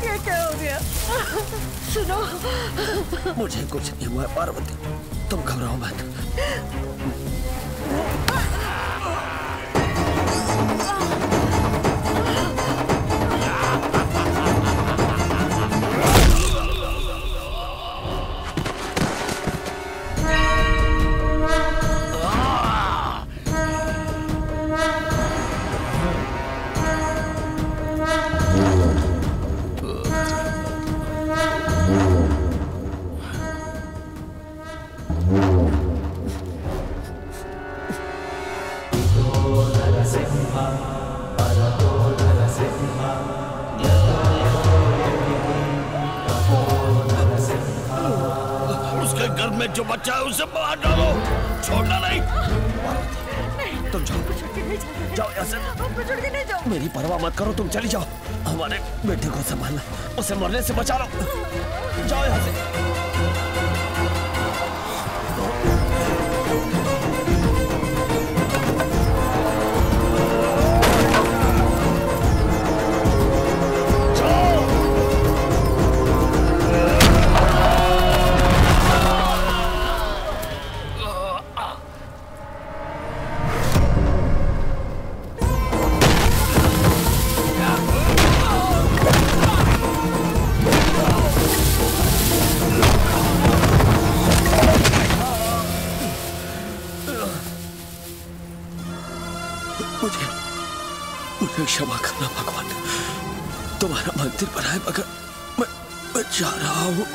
ये क्या हो गया? सुनो, मुझे कुछ नहीं हुआ पार्वती, तुम घबराओ मत। जो बच्चा है उसे बाहर डालो, छोड़ना नहीं। तुम जाओ, जाओ यहाँ से। नहीं जाओ। मेरी परवाह मत करो, तुम चली जाओ। हम तुम्हारे बेटे को संभालना, उसे मरने से बचा लो। जाओ यहाँ से। मुझे क्षमा करना भगवान, तुम्हारा मंदिर बनाए मगर मैं जा रहा हूँ।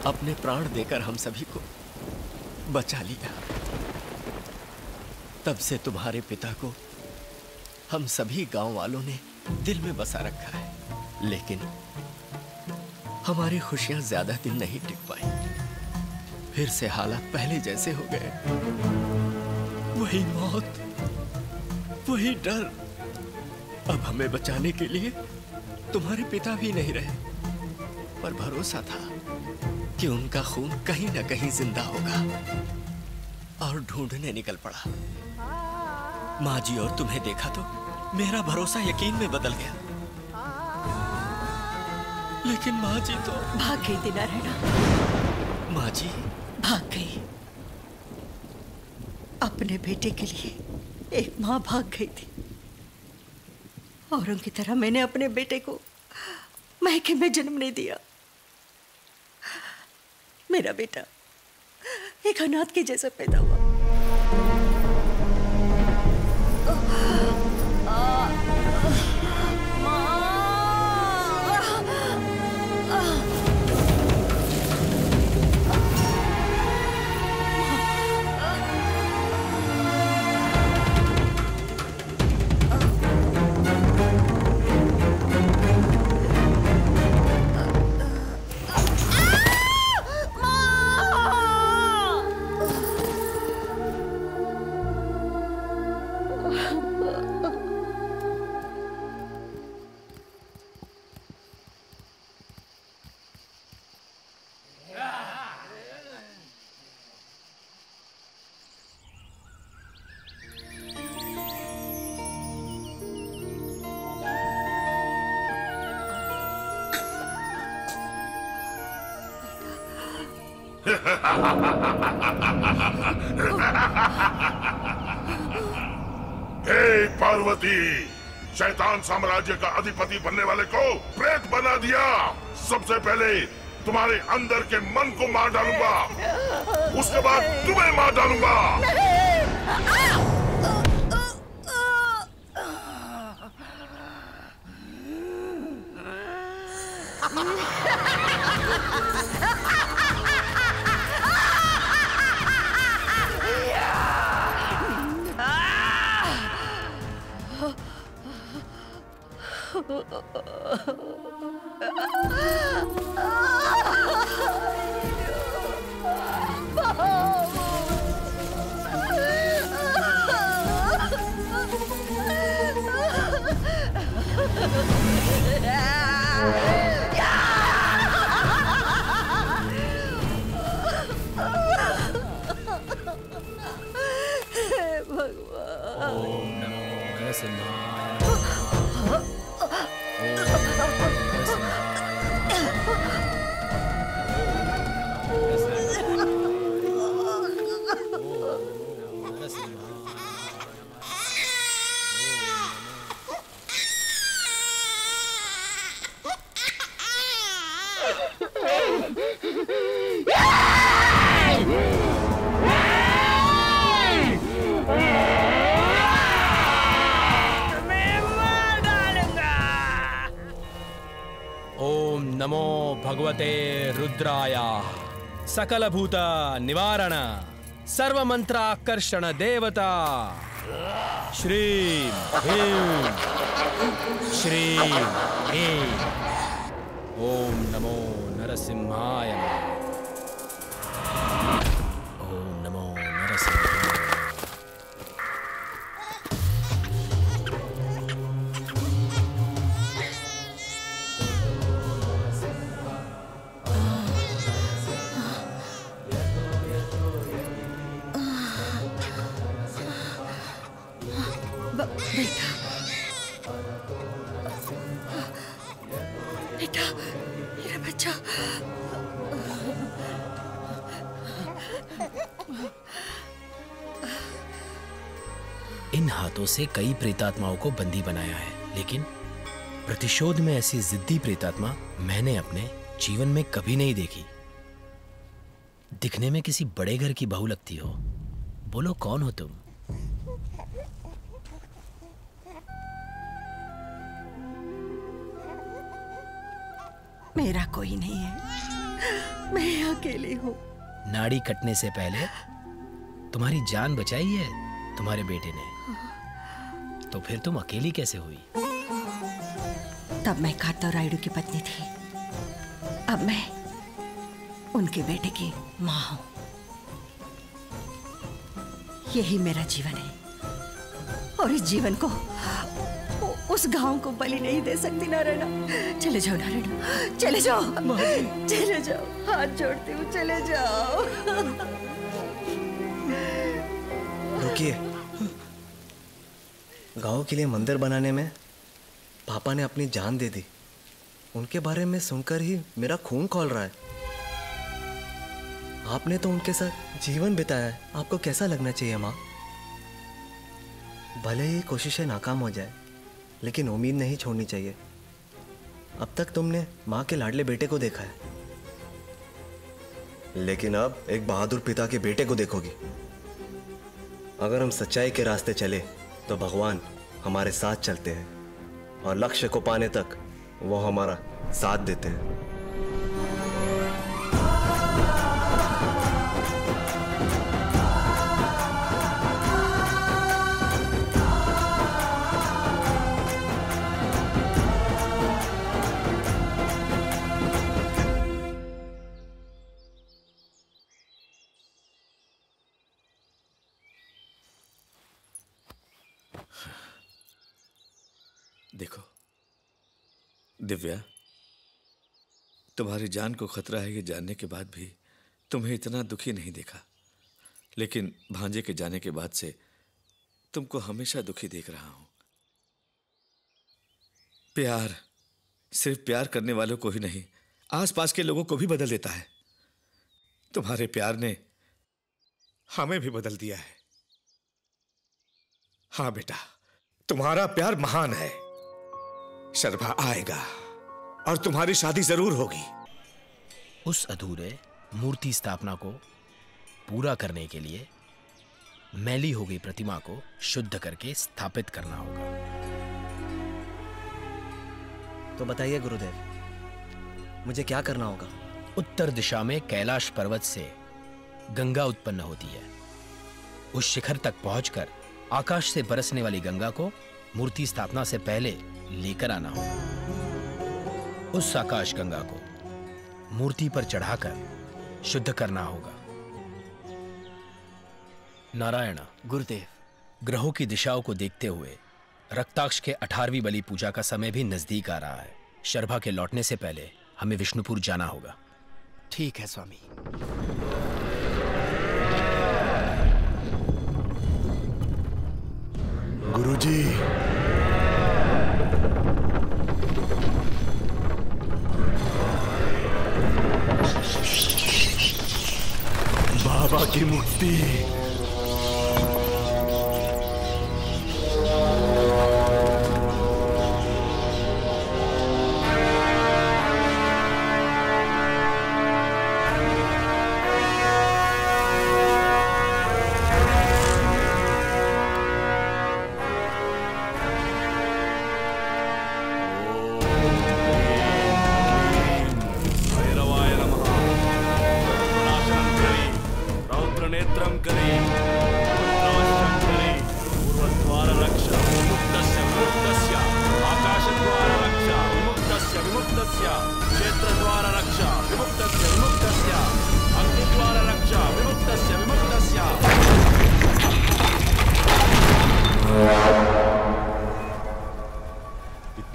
अपने प्राण देकर हम सभी को बचा लिया। तब से तुम्हारे पिता को हम सभी गांव वालों ने दिल में बसा रखा है, लेकिन हमारी खुशियां ज्यादा दिन नहीं टिक पाई। फिर से हालात पहले जैसे हो गए, वही मौत, वही डर। अब हमें बचाने के लिए तुम्हारे पिता भी नहीं रहे, पर भरोसा था कि उनका खून कहीं ना कहीं जिंदा होगा, और ढूंढने निकल पड़ा। माँ जी और तुम्हें देखा तो मेरा भरोसा यकीन में बदल गया, लेकिन माँ जी तो भाग गई थी नारायणा। माँ जी भाग गई। अपने बेटे के लिए एक माँ भाग गई थी, औरों की तरह मैंने अपने बेटे को मायके में जन्म नहीं दिया। मेरा बेटा एक अनाथ के जैसा पैदा हुआ। हे पार्वती, शैतान साम्राज्य का अधिपति बनने वाले को प्रेत बना दिया। सबसे पहले तुम्हारे अंदर के मन को मार डालूंगा, उसके बाद तुम्हें मार डालूंगा। नमो भगवते रुद्राय सकलभूत निवारण सर्व मंत्राकर्षण देवता श्रीं ह्रीं श्रीं ह्रीं ओम नमो नरसिंहाय ओम नमो नरसिंहाय। बेटा बेटा मेरा बच्चा। इन हाथों से कई प्रेतात्माओं को बंदी बनाया है, लेकिन प्रतिशोध में ऐसी जिद्दी प्रेतात्मा मैंने अपने जीवन में कभी नहीं देखी। दिखने में किसी बड़े घर की बहू लगती हो। बोलो कौन हो तुम? मेरा कोई नहीं है, मैं अकेली हूँ। नाड़ी कटने से पहले तुम्हारी जान बचाई है तुम्हारे बेटे ने, तो फिर तुम अकेली कैसे हुई? तब मैं कार्तव रायुडू की पत्नी थी, अब मैं उनके बेटे की माँ हूँ। यही मेरा जीवन है और इस जीवन को उस गांव को बलि नहीं दे सकती नारायणा। चले जाओ नारायणा, चले जाओ, चले जाओ, हाथ जोड़ती हूँ, चले जाओ। रुकिए, गांव के लिए मंदिर बनाने में पापा ने अपनी जान दे दी। उनके बारे में सुनकर ही मेरा खून खौल रहा है। आपने तो उनके साथ जीवन बिताया है, आपको कैसा लगना चाहिए माँ? भले ही कोशिशें नाकाम हो जाए, लेकिन उम्मीद नहीं छोड़नी चाहिए। अब तक तुमने माँ के लाडले बेटे को देखा है, लेकिन अब एक बहादुर पिता के बेटे को देखोगी। अगर हम सच्चाई के रास्ते चले तो भगवान हमारे साथ चलते हैं और लक्ष्य को पाने तक वो हमारा साथ देते हैं। देखो दिव्या, तुम्हारी जान को खतरा है ये जानने के बाद भी तुम्हें इतना दुखी नहीं देखा, लेकिन भांजे के जाने के बाद से तुमको हमेशा दुखी देख रहा हूं। प्यार सिर्फ प्यार करने वालों को ही नहीं, आसपास के लोगों को भी बदल देता है। तुम्हारे प्यार ने हमें भी बदल दिया है। हाँ बेटा, तुम्हारा प्यार महान है। शर्मा आएगा और तुम्हारी शादी जरूर होगी। उस अधूरे मूर्ति स्थापना को पूरा करने के लिए मैली हो गई प्रतिमा को शुद्ध करके स्थापित करना होगा। तो बताइए गुरुदेव, मुझे क्या करना होगा? उत्तर दिशा में कैलाश पर्वत से गंगा उत्पन्न होती है। उस शिखर तक पहुंचकर आकाश से बरसने वाली गंगा को मूर्ति स्थापना से पहले लेकर आना होगा। उस आकाश गंगा को मूर्ति पर चढ़ाकर शुद्ध करना होगा। नारायण गुरुदेव, ग्रहों की दिशाओं को देखते हुए रक्ताक्ष के 18वीं बलि पूजा का समय भी नजदीक आ रहा है। शर्भा के लौटने से पहले हमें विष्णुपुर जाना होगा। ठीक है स्वामी। गुरुजी, बाबा की मुक्ति। नेत्रम करे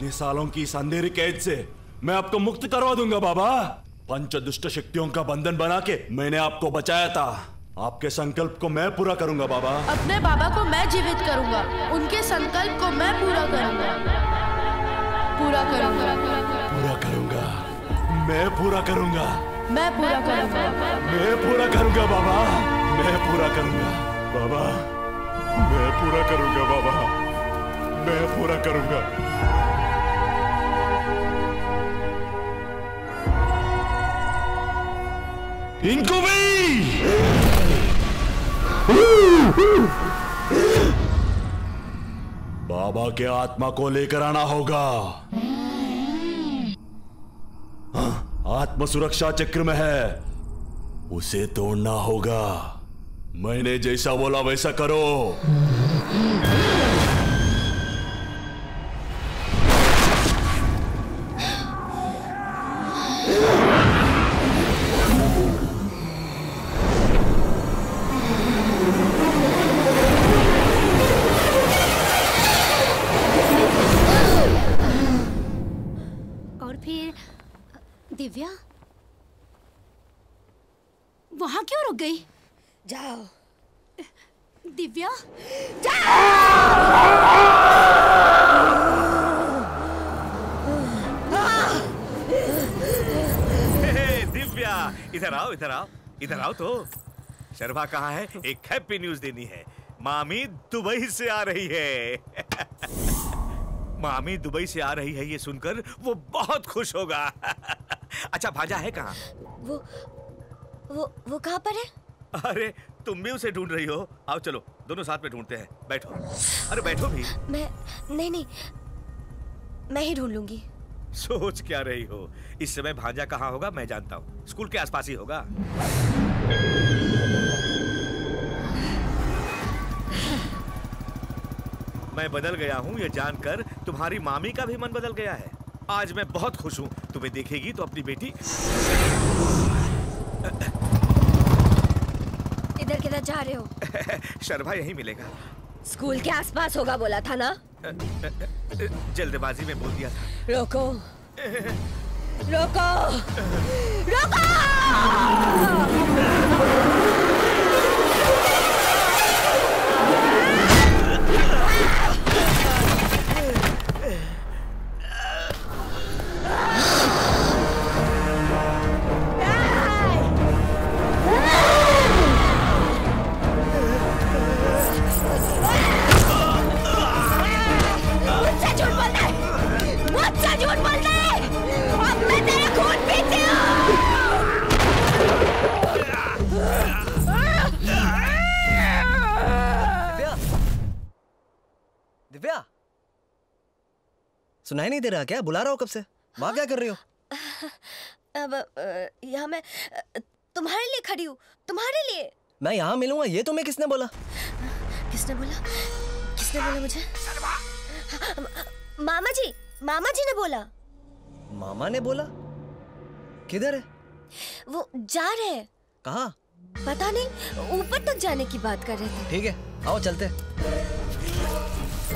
इतने सालों की इस अंधेरी कैद से मैं आपको मुक्त करवा दूंगा बाबा। पंच दुष्ट शक्तियों का बंधन बना के मैंने आपको बचाया था। आपके संकल्प को मैं पूरा करूंगा बाबा। अपने बाबा को मैं जीवित करूंगा, उनके संकल्प को मैं पूरा करूंगा। पूरा करूंगा, पूरा करूंगा, मैं पूरा करूंगा, मैं पूरा करूंगा, मैं पूरा करूंगा बाबा, मैं पूरा करूंगा बाबा, मैं पूरा करूंगा बाबा, मैं पूरा करूंगा। इनको भी बाबा के आत्मा को लेकर आना होगा। आत्म सुरक्षा चक्र में है, उसे तोड़ना होगा। मैंने जैसा बोला वैसा करो। दिव्या वहां क्यों रुक गई? जाओ दिव्या, दिव्या इधर आओ, इधर आओ, इधर आओ। तो शर्मा कहाँ है? एक हैप्पी न्यूज देनी है। मामी दुबई से आ रही है। मामी दुबई से आ रही है ये सुनकर वो बहुत खुश होगा। अच्छा भांजा है कहाँ? वो कहाँ पर है? अरे तुम भी उसे ढूंढ रही हो? आओ चलो दोनों साथ में ढूंढते हैं। बैठो। अरे बैठो भी। नहीं मैं ही ढूंढ लूंगी। सोच क्या रही हो? इस समय भांजा कहाँ होगा मैं जानता हूँ। स्कूल के आसपास ही होगा। मैं बदल गया हूँ ये जानकर तुम्हारी मामी का भी मन बदल गया है। आज मैं बहुत खुश हूँ। तुम्हें देखेगी तो अपनी बेटी। इधर किधर जा रहे हो? शर्मा यही मिलेगा। स्कूल के आसपास होगा बोला था ना? जल्दबाजी में बोल दिया था। रोको रोको रोको! दिव्या, सुनाई नहीं दे रहा क्या? बुला रहा हो कब से। वहाँ क्या कर रही हो? अब यहाँ मैं तुम्हारे लिए खड़ी हूँ, तुम्हारे लिए। मैं यहाँ मिलूंगा ये तुम्हें किसने बोला? किसने बोला? किसने बोला मुझे? मामा जी ने बोला। मामा ने बोला? किधर है? वो जा रहे हैं। कहाँ? पता नहीं, ऊपर तक जाने की बात कर रहे थे। ठीक है आओ चलते।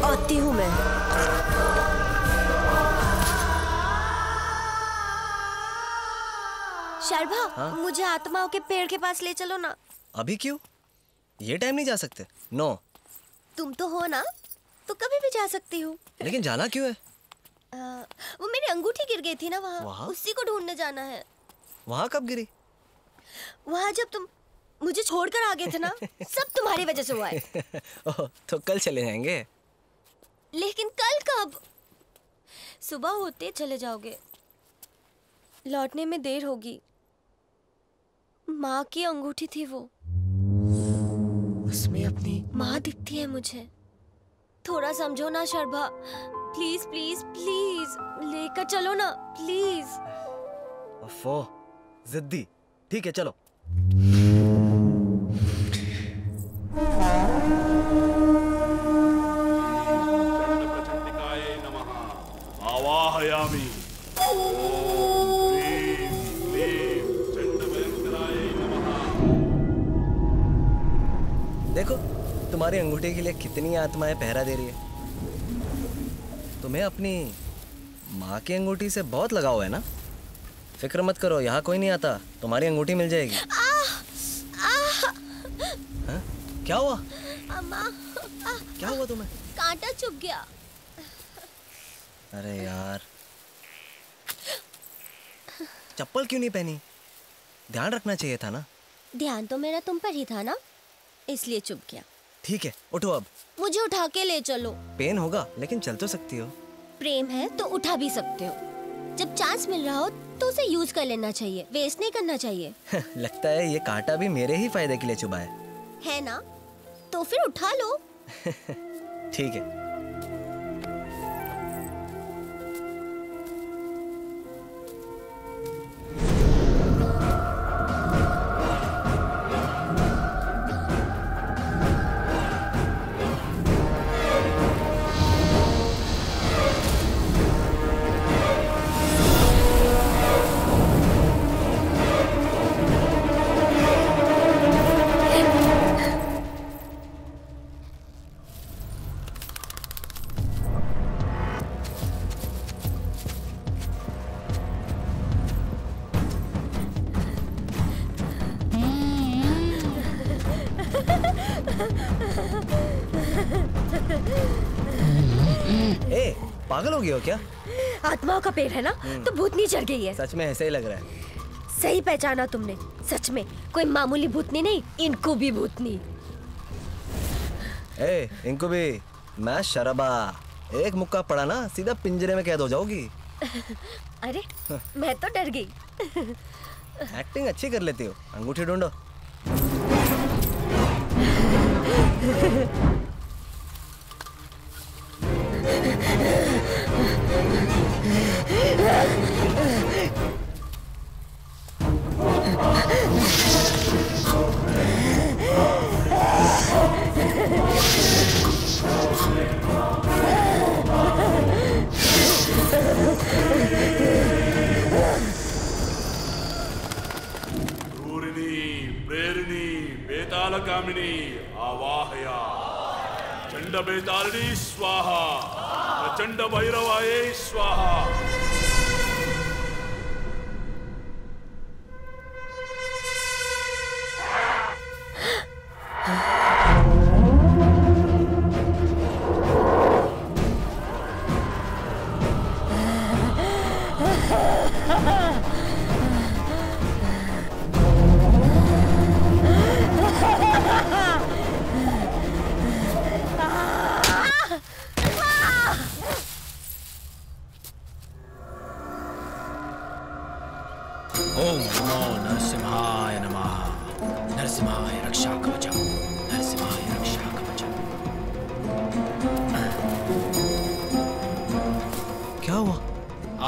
आती हूँ मैं। शर्मा, हाँ? मुझे आत्माओं के पेड़ के पास ले चलो ना। अभी क्यों? ये टाइम नहीं जा सकते। नो। तुम तो हो ना, तो कभी भी जा सकती हूँ। लेकिन जाना क्यों है? वो मेरी अंगूठी गिर गई थी ना वहाँ? उसी को ढूंढने जाना है। वहाँ कब गिरी? वहाँ जब तुम मुझे छोड़कर आ गए थे ना। सब तुम्हारी वजह से हुआ है। ओह, तो कल चले जाएंगे। लेकिन कल कब? सुबह होते चले जाओगे, लौटने में देर होगी। माँ की अंगूठी थी वो, उसमें अपनी माँ दिखती है मुझे। थोड़ा समझो ना शर्मा, प्लीज प्लीज प्लीज लेकर चलो ना प्लीज। ओफो, जिद्दी। ठीक है चलो। आवाहयामि। देखो तुम्हारी अंगूठी के लिए कितनी आत्माएं पहरा दे रही है। तुम्हें अपनी माँ की अंगूठी से बहुत लगाव है ना? फिक्र मत करो, यहाँ कोई नहीं आता, तुम्हारी अंगूठी मिल जाएगी। हाँ? क्या हुआ? अम्मा, क्या हुआ तुम्हें? कांटा चुभ गया। अरे यार, चप्पल क्यों नहीं पहनी? ध्यान रखना चाहिए था ना। ध्यान तो मेरा तुम पर ही था ना, इसलिए चुभ गया। ठीक है, उठो अब। मुझे उठा के ले चलो। पेन होगा लेकिन चल तो सकती हो। प्रेम है तो उठा भी सकते हो। जब चांस मिल रहा हो तो उसे यूज कर लेना चाहिए, वेस्ट नहीं करना चाहिए। लगता है ये कांटा भी मेरे ही फायदे के लिए चुभा है ना? तो फिर उठा लो। ठीक है। पागल हो गए हो क्या? आत्माओं का पेड़ है ना, तो भूतनी चढ़ गई है। सच में ऐसे ही लग रहा है। सही पहचाना तुमने, सच में कोई मामूली भूतनी नहीं, इनको भी भूतनी। इनको भी। मैं शराबा, एक मुक्का पड़ा ना सीधा पिंजरे में कैद हो जाओगी। अरे मैं तो डर गई। एक्टिंग अच्छी कर लेती हो। अंगूठी ढूंढो। बेतालकामिनी आवाहया चंड बेतालिनी स्वाहा प्रचंड भैरवाये स्वाहा। ओम नमो नरसिंहाय नमः। नरसिंहाय रक्षा कवचम, नरसिंहाय रक्षा कवचम। क्या हुआ?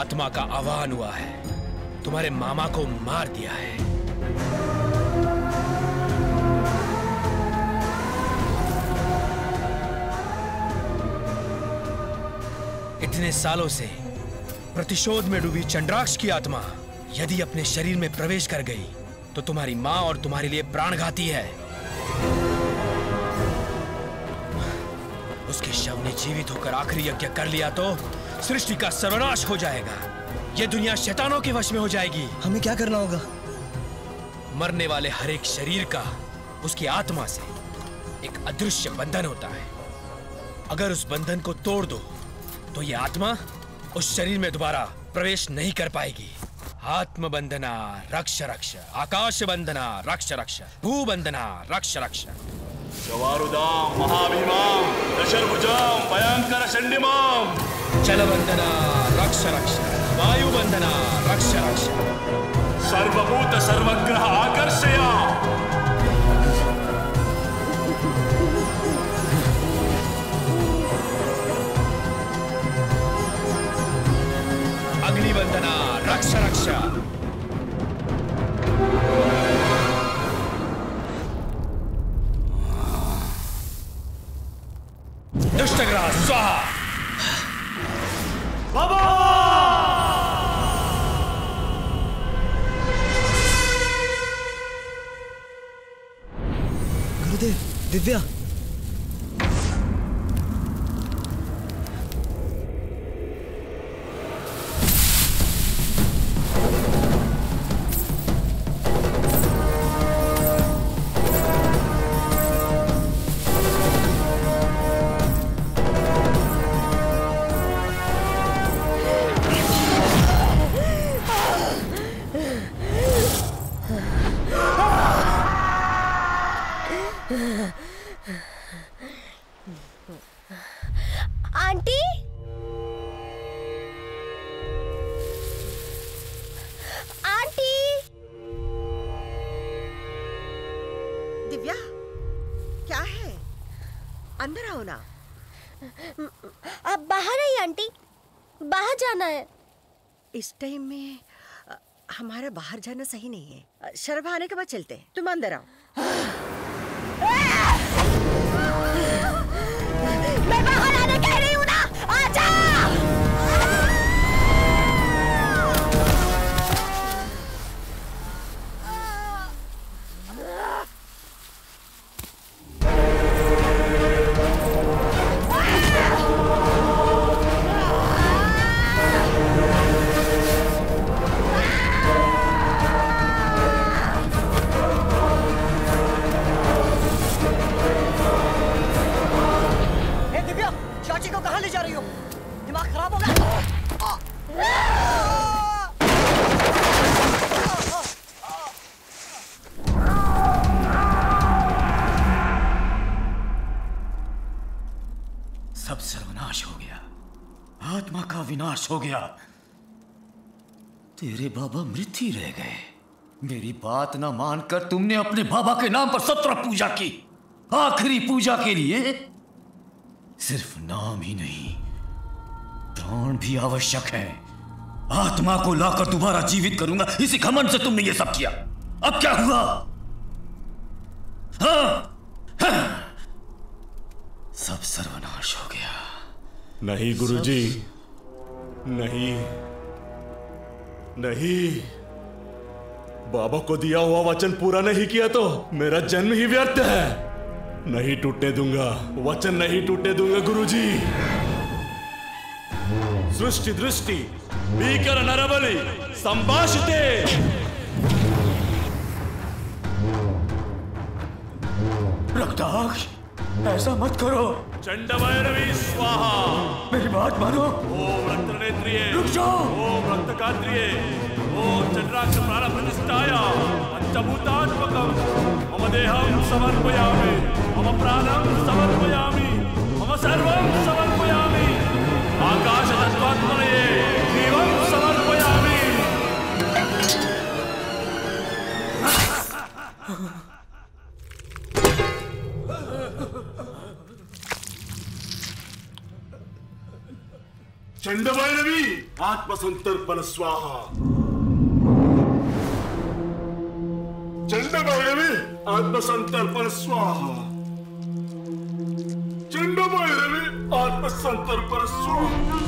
आत्मा का आह्वान हुआ है, तुम्हारे मामा को मार दिया है। इतने सालों से प्रतिशोध में डूबी चंद्राक्ष की आत्मा यदि अपने शरीर में प्रवेश कर गई तो तुम्हारी मां और तुम्हारे लिए प्राणघाती है। उसके शव ने जीवित होकर आखिरी यज्ञ कर लिया तो सृष्टि का सर्वनाश हो जाएगा। यह दुनिया शैतानों के वश में हो जाएगी। हमें क्या करना होगा? मरने वाले हर एक शरीर का उसकी आत्मा से एक अदृश्य बंधन होता है। अगर उस बंधन को तोड़ दो तो यह आत्मा उस शरीर में दोबारा प्रवेश नहीं कर पाएगी। आत्म बंधना रक्ष रक्ष, आकाश बंधना रक्ष रक्ष, भू बंधना रक्ष रक्ष। जवारुदाम महाभीमाम दशर्भुजाम भयंकर चंडिमाम। जल बंधना रक्ष रक्ष, वायु बंधना रक्ष रक्ष। सर्वभूत सर्वग्रह आकर्षया। अग्निबंधना रक्ष रक्ष। दुष्टग्रह स्वाहा। बाबा! गुरुदेव, दिव्या। अंदर आओ ना। आप बाहर आइए आंटी, बाहर जाना है। इस टाइम में हमारा बाहर जाना सही नहीं है। शर्मा आने के बाद चलते हैं, तुम अंदर आओ। मैं बाहर आने कह रही हूँ ना, आजा। चाची को कहाँ ले जा रही हो? दिमाग खराब हो गया? सब सर्वनाश हो गया, आत्मा का विनाश हो गया। तेरे बाबा मृत ही रह गए। मेरी बात ना मानकर तुमने अपने बाबा के नाम पर 17 पूजा की। आखिरी पूजा के लिए सिर्फ नाम ही नहीं, प्राण भी आवश्यक है। आत्मा को लाकर दोबारा जीवित करूंगा, इसी घमंड से तुमने ये सब किया। अब क्या हुआ? हाँ, सब सर्वनाश हो गया। नहीं गुरुजी, नहीं नहीं, बाबा को दिया हुआ वचन पूरा नहीं किया तो मेरा जन्म ही व्यर्थ है। नहीं टूटने दूंगा, वचन नहीं टूटने दूंगा गुरुजी। सृष्टि दृष्टि भीकर नरबली संभाषिते। रक्ताक्ष, ऐसा मत करो। चंडभैरवी स्वाहा। मेरी बात मानो। ओम रक्तनेत्रिये, रुक जाओ। ओम रक्तकात्रिये, ओम चंद्राक्ष प्राण प्रतिष्ठाय पंचभूतात्मकं मम देहं समर्पयामि, मम प्राणं समर्पयामि, मम सर्वं समर्पयामि, आकाश तत्त्वात्मनये जीवं समर्पयामि। चंडभैरवी आत्मसंतर्पण स्वाहा। चंडभैरवी आत्मसंतर्पण स्वाहा। चंडभैरवी आत्मसंतर्पण स्वाहा।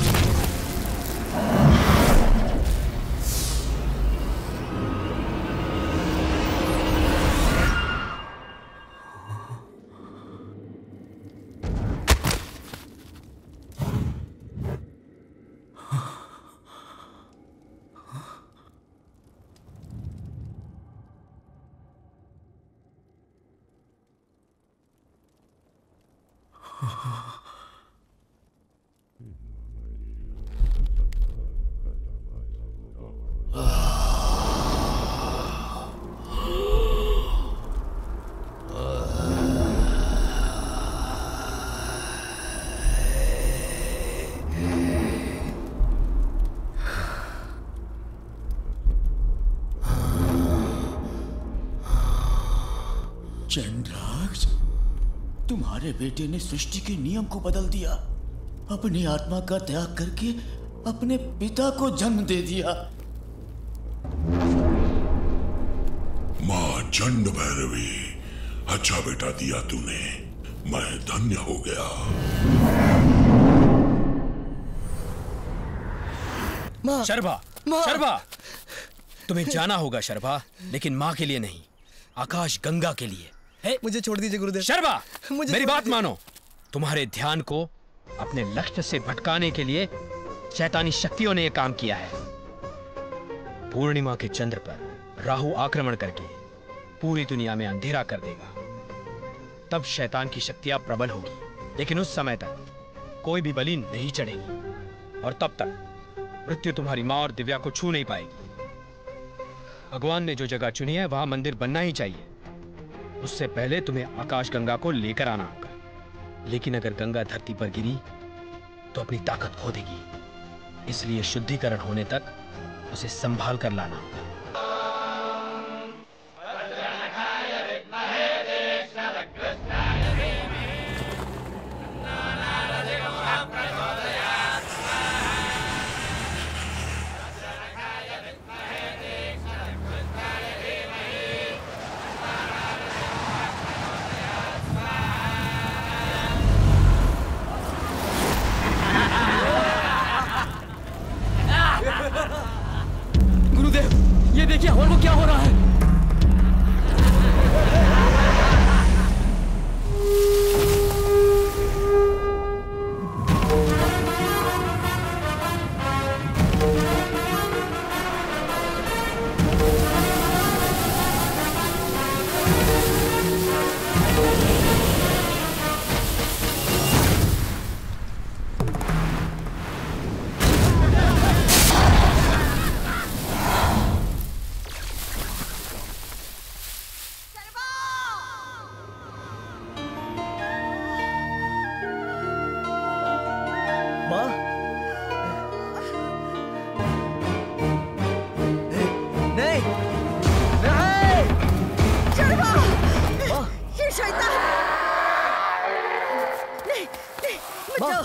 चंद्राक्ष, तुम्हारे बेटे ने सृष्टि के नियम को बदल दिया। अपनी आत्मा का त्याग करके अपने पिता को जन्म दे दिया। माँ चंडभैरवी, अच्छा बेटा दिया तूने, मैं धन्य हो गया। शर्भा, शर्भा, तुम्हें जाना होगा शर्भा, लेकिन माँ के लिए नहीं, आकाश गंगा के लिए। मुझे छोड़ दीजिए गुरुदेव। शर्भा, मेरी बात मानो। तुम्हारे ध्यान को अपने लक्ष्य से भटकाने के लिए शैतानी शक्तियों ने यह काम किया है। पूर्णिमा के चंद्र पर राहु आक्रमण करके पूरी दुनिया में अंधेरा कर देगा। तब शैतान की शक्तियां प्रबल होगी, लेकिन उस समय तक कोई भी बलि नहीं चढ़ेगी और तब तक मृत्यु तुम्हारी मां और दिव्या को छू नहीं पाएगी। भगवान ने जो जगह चुनी है वहां मंदिर बनना ही चाहिए। उससे पहले तुम्हें आकाश गंगा को लेकर आना होगा, लेकिन अगर गंगा धरती पर गिरी तो अपनी ताकत खो देगी, इसलिए शुद्धिकरण होने तक उसे संभाल कर लाना होगा। देखिए हॉल को क्या हो रहा है।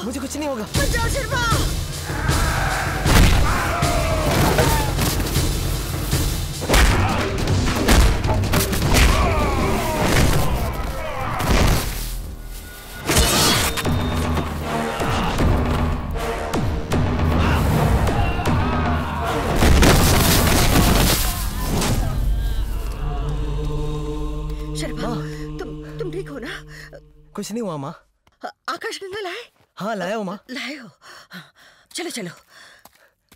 मुझे कुछ नहीं होगा। बचाओ शर्मा। शर्मा, तुम ठीक हो ना? कुछ नहीं हुआ माँ। आकाश गंगा लाए? हाँ लाया हो माँ। लाए हो? चलो चलो,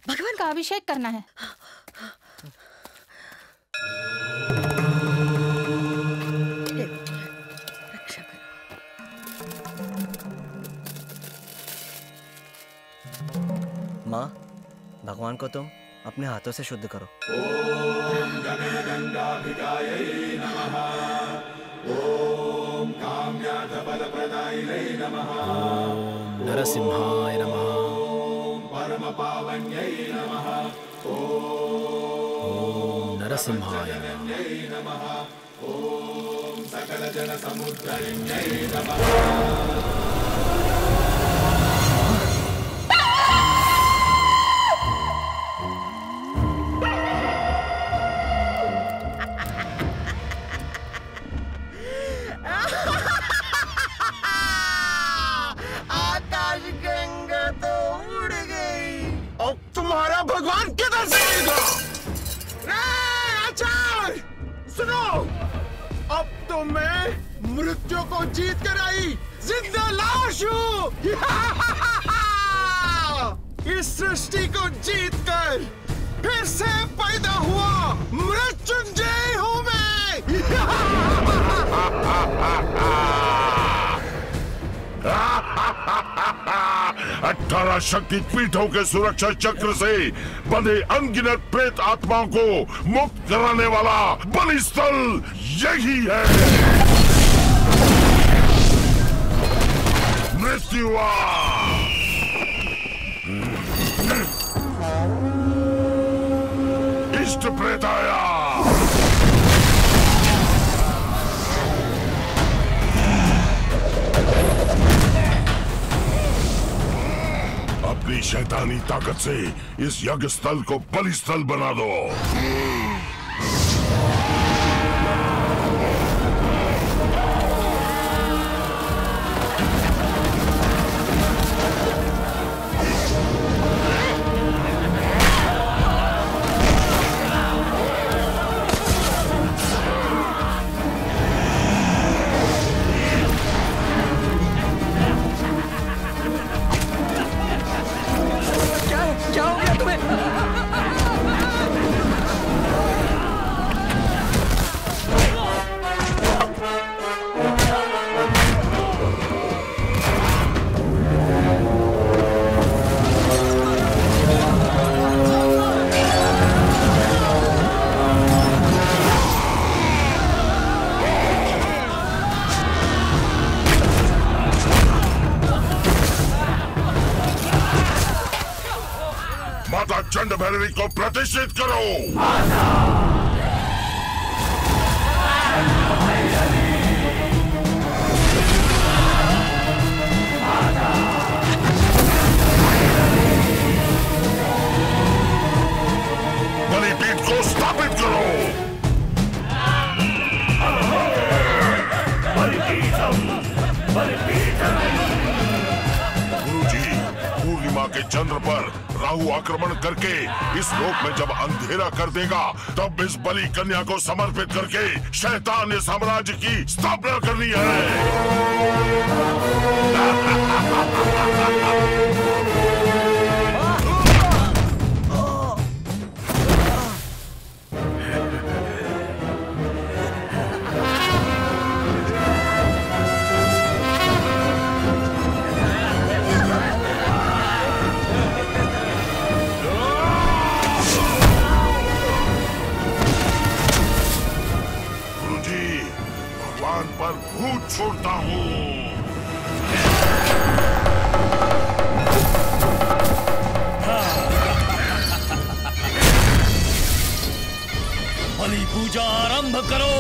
भगवान का अभिषेक करना है। रक्षा करो। माँ, भगवान को तुम अपने हाथों से शुद्ध करो। ओम गगनगंगाभिगायै नमः। ओम काम्यार्थफलप्रदायिने नमः। ओम नरसिंहाय नमः। ओम परमपावन्यै नमः। ओम नरसिंहाय नमः। ओम सकलजनसमुद्धरिण्यै नमः। आकाश गंगा तो उड़ गई। अब तुम्हारा भगवान किधर से आएगा? आचार्य सुनो, अब तो मैं मृत्यु को जीत कर आई जिंदा लाश हूँ। इस सृष्टि को जीत कर फिर से पैदा हुआ मृत्युंजय हूँ मैं। 18 शक्ति पीठों के सुरक्षा चक्र से बंधे अनगिनत प्रेत आत्माओं को मुक्त कराने वाला बलि स्थल यही है। मृत्युआ इष्ट प्रेताया। अपनी शैतानी ताकत से इस यज्ञ स्थल को बलि स्थल बना दो। क्या हो गया तुम्हें? माता चंड भैरवी को प्रतिष्ठित करो। बलिपीठ को स्थापित करो। गुरुजी, पूर्णिमा के चंद्र पर राहु राहु आक्रमण करके इस लोक में जब अंधेरा कर देगा, तब इस बलि कन्या को समर्पित करके शैतान साम्राज्य की स्थापना करनी है। पर भूत छोड़ता हूँ। बलि पूजा आरंभ करो।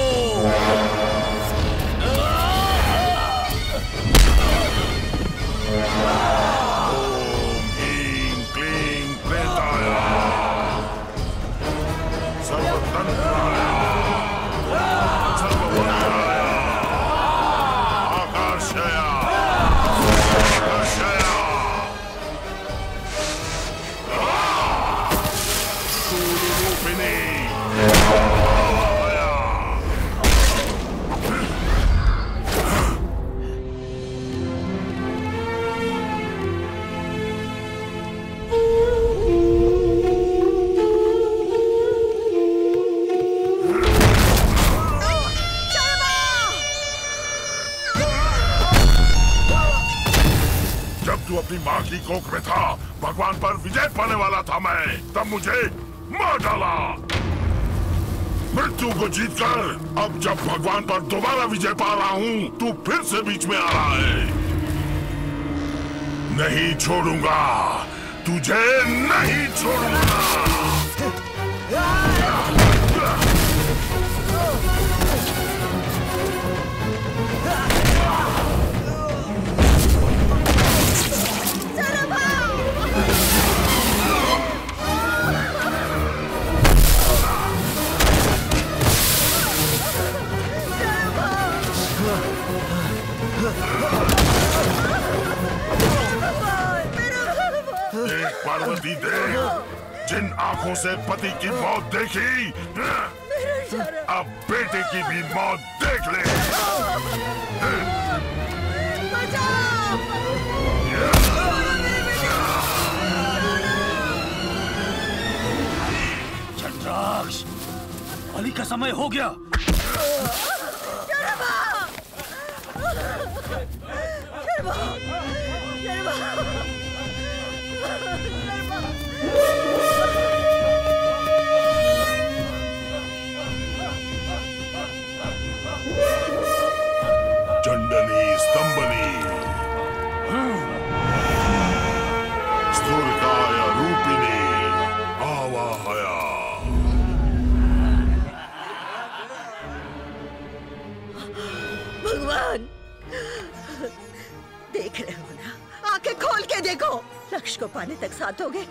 ओम ह्रीं क्लीं प्रेताय सर्वतंत्राय सर्वभूताय आकर्षय स्थूलरूपिणी तू अपनी माँ की कोख में था, भगवान पर विजय पाने वाला था मैं, तब मुझे मार डाला। मृत्यु को जीतकर अब जब भगवान पर दोबारा विजय पा रहा हूँ, तू फिर से बीच में आ रहा है। नहीं छोड़ूंगा तुझे, नहीं छोड़ूंगा। देख पार्वती देख, जिन आंखों से पति की मौत देखी, अब बेटे की भी मौत देख ले। छत्राक्ष, बलि का समय हो गया। चंडनी स्तंभनी स्थूलकाय रूपिणी आवाहया। भगवान, देख रहे हो ना, आंखें खोल के देखो। लक्ष्य को पाने तक साथ हो गए,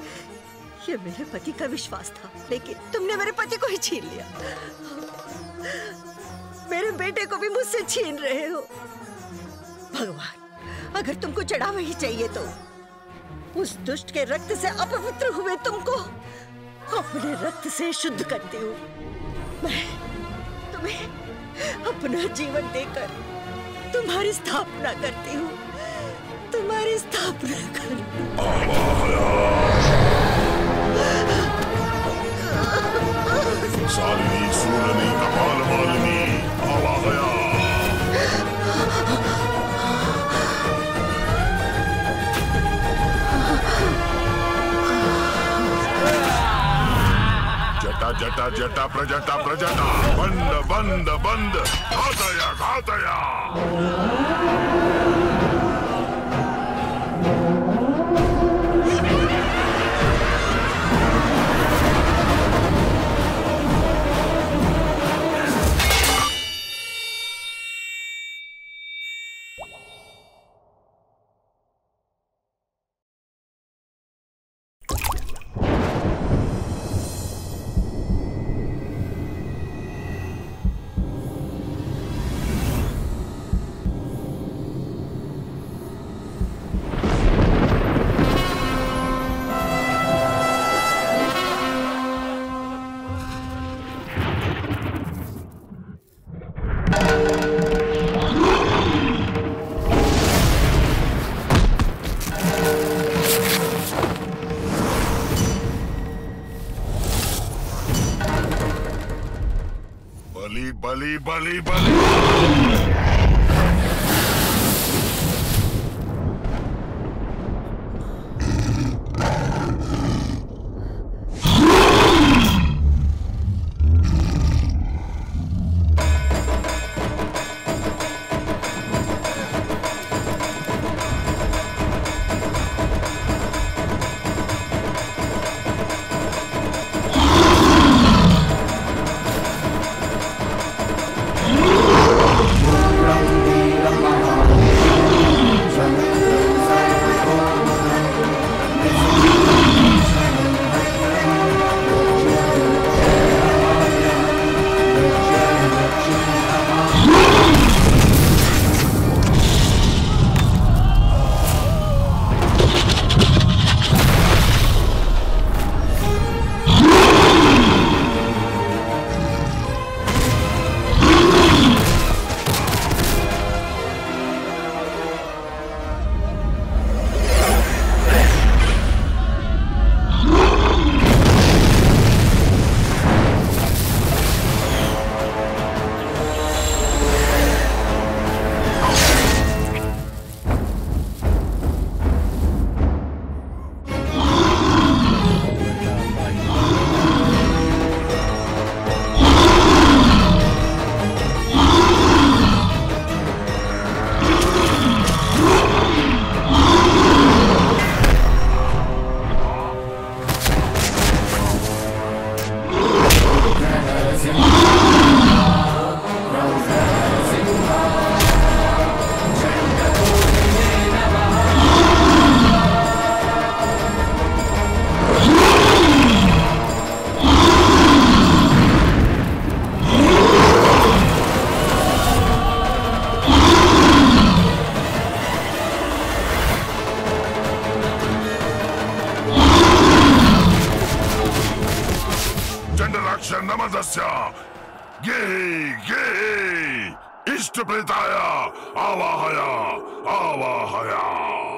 ये मेरे पति का विश्वास था, लेकिन तुमने मेरे पति को ही छीन लिया। मेरे बेटे को भी मुझसे छीन रहे हो। भगवान, अगर तुमको चढ़ावा ही चाहिए तो उस दुष्ट के रक्त से अपवित्र हुए तुमको अपने रक्त से शुद्ध करती हूँ। मैं तुम्हें अपना जीवन देकर तुम्हारी स्थापना करती हूँ, तुम्हारी स्थापना कर। सालिनी सूरनी कपाल मालिनी आवाहया। जटा जटा जटा प्रजटा प्रजटा बंद बंद बंद घातया घातया। बली बली बली बली। इष्ट प्रेताय आवाहया आवाहया।